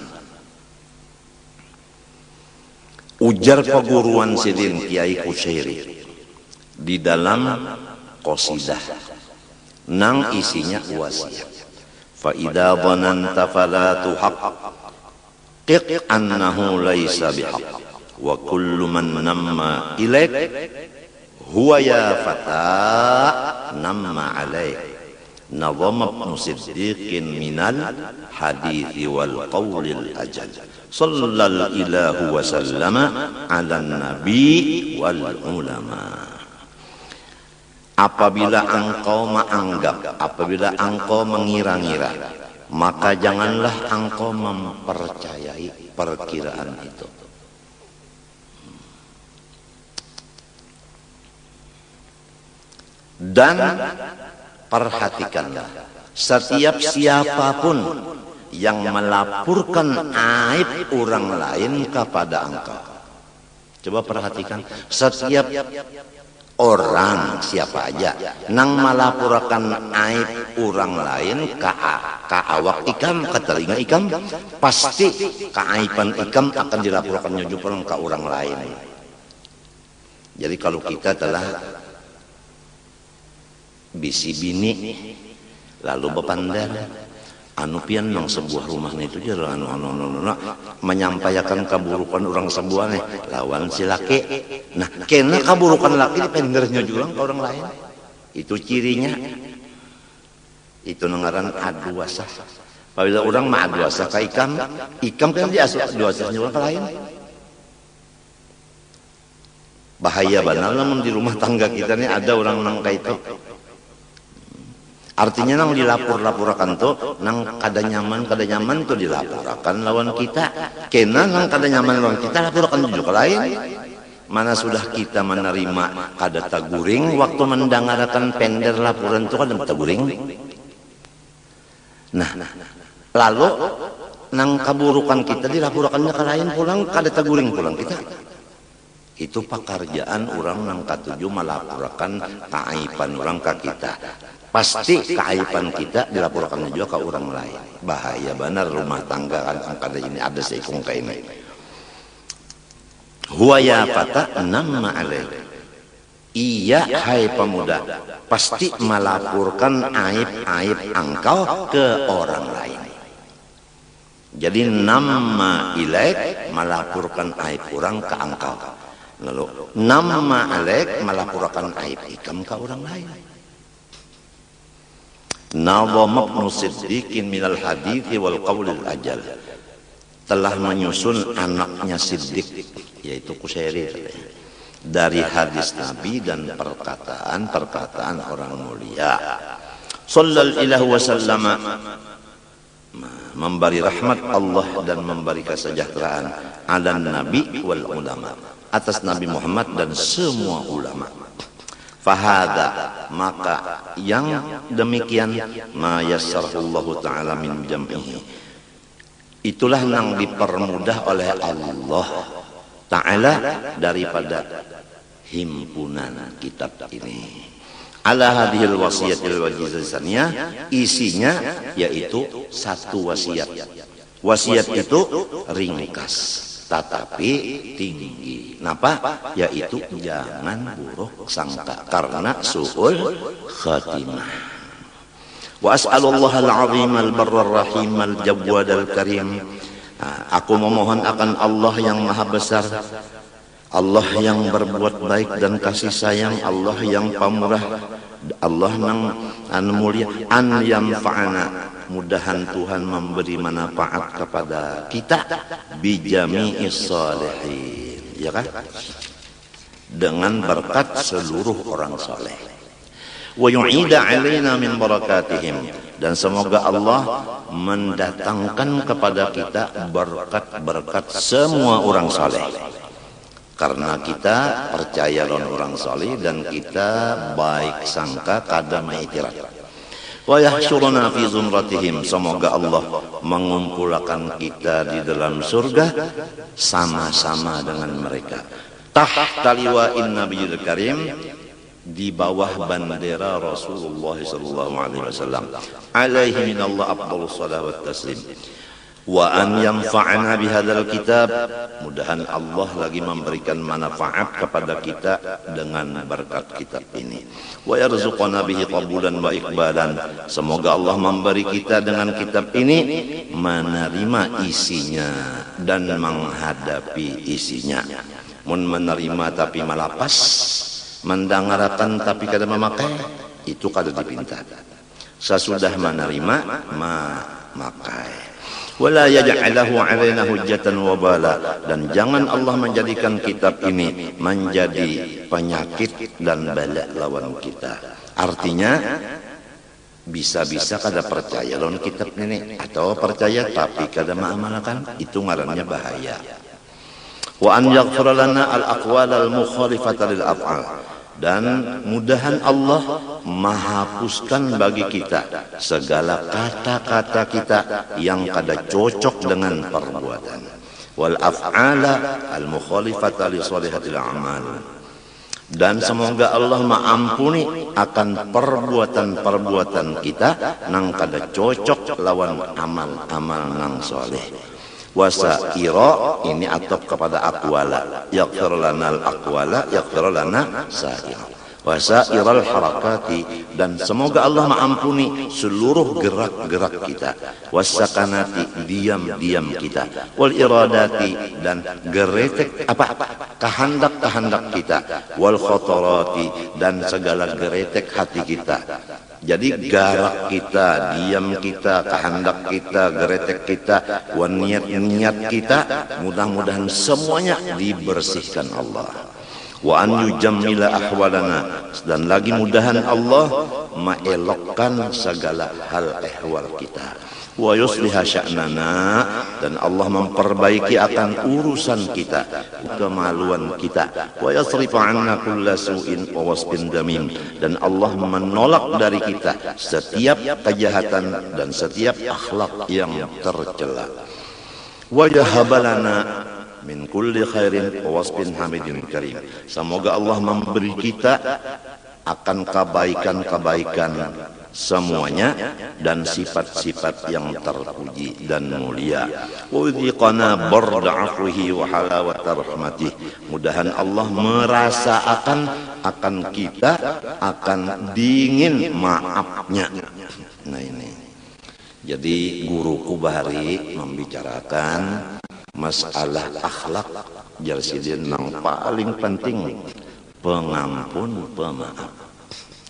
Ujar paguruan sidin Kiai Kushairi di dalam qasidah nang isinya wasiat. Fa idza dhananta fala tuhaqqiq annahu laysa bihaq wa kullu man namma ilaik huwa ya fata namma alaik. Nazam Ibnu Siddiqin minal hadithi wal qawlil ajal sallal ilahu wa sallama ala nabi wal ulama. Apabila engkau menganggap, apabila engkau mengira-ngira, maka janganlah engkau mempercayai perkiraan itu. Dan perhatikanlah, setiap siapapun yang melaporkan aib orang lain kepada engkau. Coba perhatikan, setiap orang siapa aja nang melaporkan aib orang lain ka awak ikam, ke telinga ikam, pasti keaiban ikam akan dilaporkannya juga ke orang lain. Jadi kalau kita telah bisi bini lalu bepandar anu pian nang sebuah rumah itu je anu menyampaikan keburukan orang sebuah nih lawan si laki. Nah kena keburukan laki dipendernya juga ke orang lain, itu cirinya. Itu ngaran aduasa. Apabila orang mah aduasa ke ikam, ikam kan dia aduasanya orang ke lain. Bahaya benar namun di rumah tangga kita nih ada orang nang kayak itu. Artinya nang dilapor-laporkan tuh nang kada nyaman tuh dilaporkan lawan kita. Kena nang kada nyaman lawan kita laporkan juga lain. Mana sudah kita menerima kada taguring waktu mendengarkan pender laporan itu kada taguring. Nah, lalu nang keburukan kita dilaporkannya ke lain pulang kada taguring pulang kita. Itu pekerjaan orang nang katuju melaporkan keaiban orang ke kita. Pasti keaiban kita dilaporkan juga ke orang lain. Bahaya benar rumah tangga kan kada ini ada seikung kayak ini. Huwa ya fata namma alaik. Iya hai pemuda, pasti melaporkan aib-aib engkau ke orang lain. Jadi namma ilaik melaporkan aib orang ke engkau. Lalu namma alaik melaporkan aib ikam ke orang lain. Nazam Ibnu Siddiqin minal hadithi wal qawlil ajal, telah menyusun anaknya Siddiq yaitu Kushairi dari hadis Nabi dan perkataan orang mulia. Sallallahu alaihi wasallam, memberi rahmat Allah dan memberi kesejahteraan ala nabi wal ulama, atas Nabi Muhammad dan semua ulama. Fahada, maka yang demikian ma yassarallahu ta'ala min jam'ihi, itulah yang dipermudah oleh Allah Ta'ala daripada himpunan kitab ini. Ala hadhil wasiyatil wajizaniyah, isinya yaitu satu wasiat. Wasiat itu ringkas tetapi tinggi. Kenapa? Yaitu jangan buruk sangka karena su'ul khatimah. Wa as'alullah al-azim al-barr ar-rahim al-jawwad al-karim. Aku memohon akan Allah yang maha besar, Allah yang berbuat baik dan kasih sayang, Allah yang pamurah, Allah yang mulia, an yanfa'ana, mudahan Tuhan memberi manfaat kepada kita bijami'is shalihin, ya kan? Dengan berkat seluruh orang saleh. Wa yu'ida 'alaina min barakatihim, dan semoga Allah mendatangkan kepada kita berkat-berkat semua orang saleh. Karena kita percaya dengan orang saleh dan kita baik sangka kada maitirah. Wa yahsyuruna fi zumratihim, semoga Allah mengumpulkan kita di dalam surga sama-sama dengan mereka. Tahta liwa'in nabiyil karim, di bawah bendera Rasulullah sallallahu alaihi wasallam. Alaihi minallah afdhalus shalawat taslim. Wa an yanfa'ana bihadzal kitab, mudahan Allah lagi memberikan manfaat kepada kita dengan berkat kitab ini. Wa yarzuqana bihi qabulan wa iqbalan, semoga Allah memberi kita dengan kitab ini menerima isinya dan menghadapi isinya. Mun menerima tapi malapas, mendengarkan tapi kada memakai, itu kada dipinta. Sesudah menerima memakai. Wala yaj'alahu 'alaina hujjatan wa bala, dan jangan Allah menjadikan kitab ini menjadi penyakit dan bala lawan kita. Artinya bisa-bisa kada percaya lawan kitab ini, atau percaya tapi kada mengamalkan, itu ngarannya bahaya. Wa an yaghfir lana al-aqwal al-mukhalifata lil af'al, dan mudahan Allah menghapuskan bagi kita segala kata-kata kita yang kada cocok dengan perbuatan. Wal af'ala al-mukhalifata li shalihatil a'mal, dan semoga Allah mengampuni akan perbuatan-perbuatan kita nang kada cocok lawan amal-amal nang saleh. Wasaira, ini atop kepada aqwala, yaghfir lana al-aqwala, yaghfir lana sa'ira. Wasairal harakati, dan semoga Allah mengampuni seluruh gerak-gerak kita. Wasakanati, diam-diam kita. Wal iradati, dan geretek kehendak-kehendak kita. Wal khotorati, dan segala geretek hati kita. Jadi garak kita, diam kita, kehendak kita, geretek kita, niat-niat kita, mudah-mudahan semuanya dibersihkan Allah. Wa an yujammila ahwalana, dan lagi mudahan Allah mengelokkan segala hal ehwal kita. Wa yusliha sya'nana, dan Allah memperbaiki akan urusan kita, kemaluan kita. Wa yasrifa 'anna kulla su'in wa wasfin damim, dan Allah menolak dari kita setiap kejahatan dan setiap akhlak yang tercela. Wa yahabalana min kulli khairin wa wasfin hamidin karim, semoga Allah memberi kita akan kebaikan-kebaikan semuanya dan sifat-sifat yang terpuji dan mulia. Wa yudhiqana barda'afihi wa halawata rahmatih, mudahan Allah merasakan akan kita akan dingin maafnya. Nah ini, jadi guruku bahari membicarakan masalah akhlak, jarsidin yang paling penting pengampun pemaaf,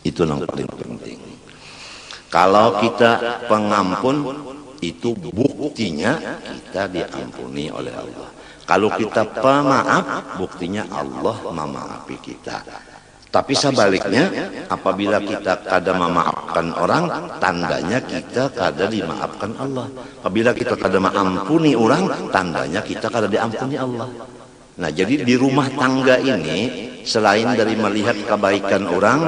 itu yang paling penting. Kalau kita pengampun, itu buktinya kita diampuni oleh Allah. Kalau kita pemaaf, buktinya Allah memaafi kita. Tapi sebaliknya, apabila kita kada memaafkan orang, tandanya kita kada dimaafkan Allah. Apabila kita kada mengampuni orang, tandanya kita kada diampuni Allah. Nah, jadi di rumah tangga ini, selain dari melihat kebaikan orang,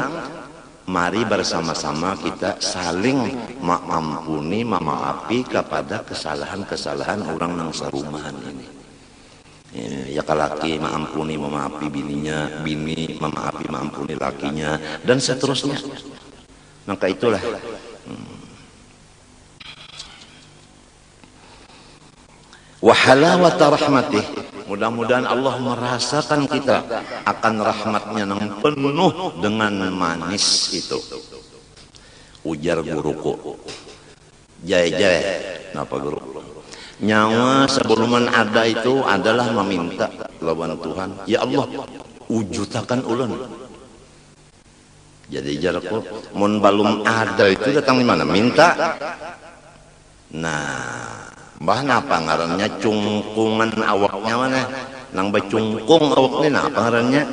mari bersama-sama kita saling mengampuni, memaafi kepada kesalahan-kesalahan orang yang serumahan ini. Ya laki maampuni memaafi bininya, bini memaafi maampuni lakinya, dan seterusnya. Maka itulah wa halawata rahmatih, mudah-mudahan Allah merasakan kita akan rahmatnya yang penuh dengan manis itu. Ujar guruku, jaya napa guru, nyawa sebelum ada itu adalah meminta lawan Tuhan, ya Allah wujudkan ulun. Jadi jarku mun balum ada itu datang di mana minta. Nah mbah napa ngarannya cungkungan awaknya mana nang bacungkung awaknya napa ngarannya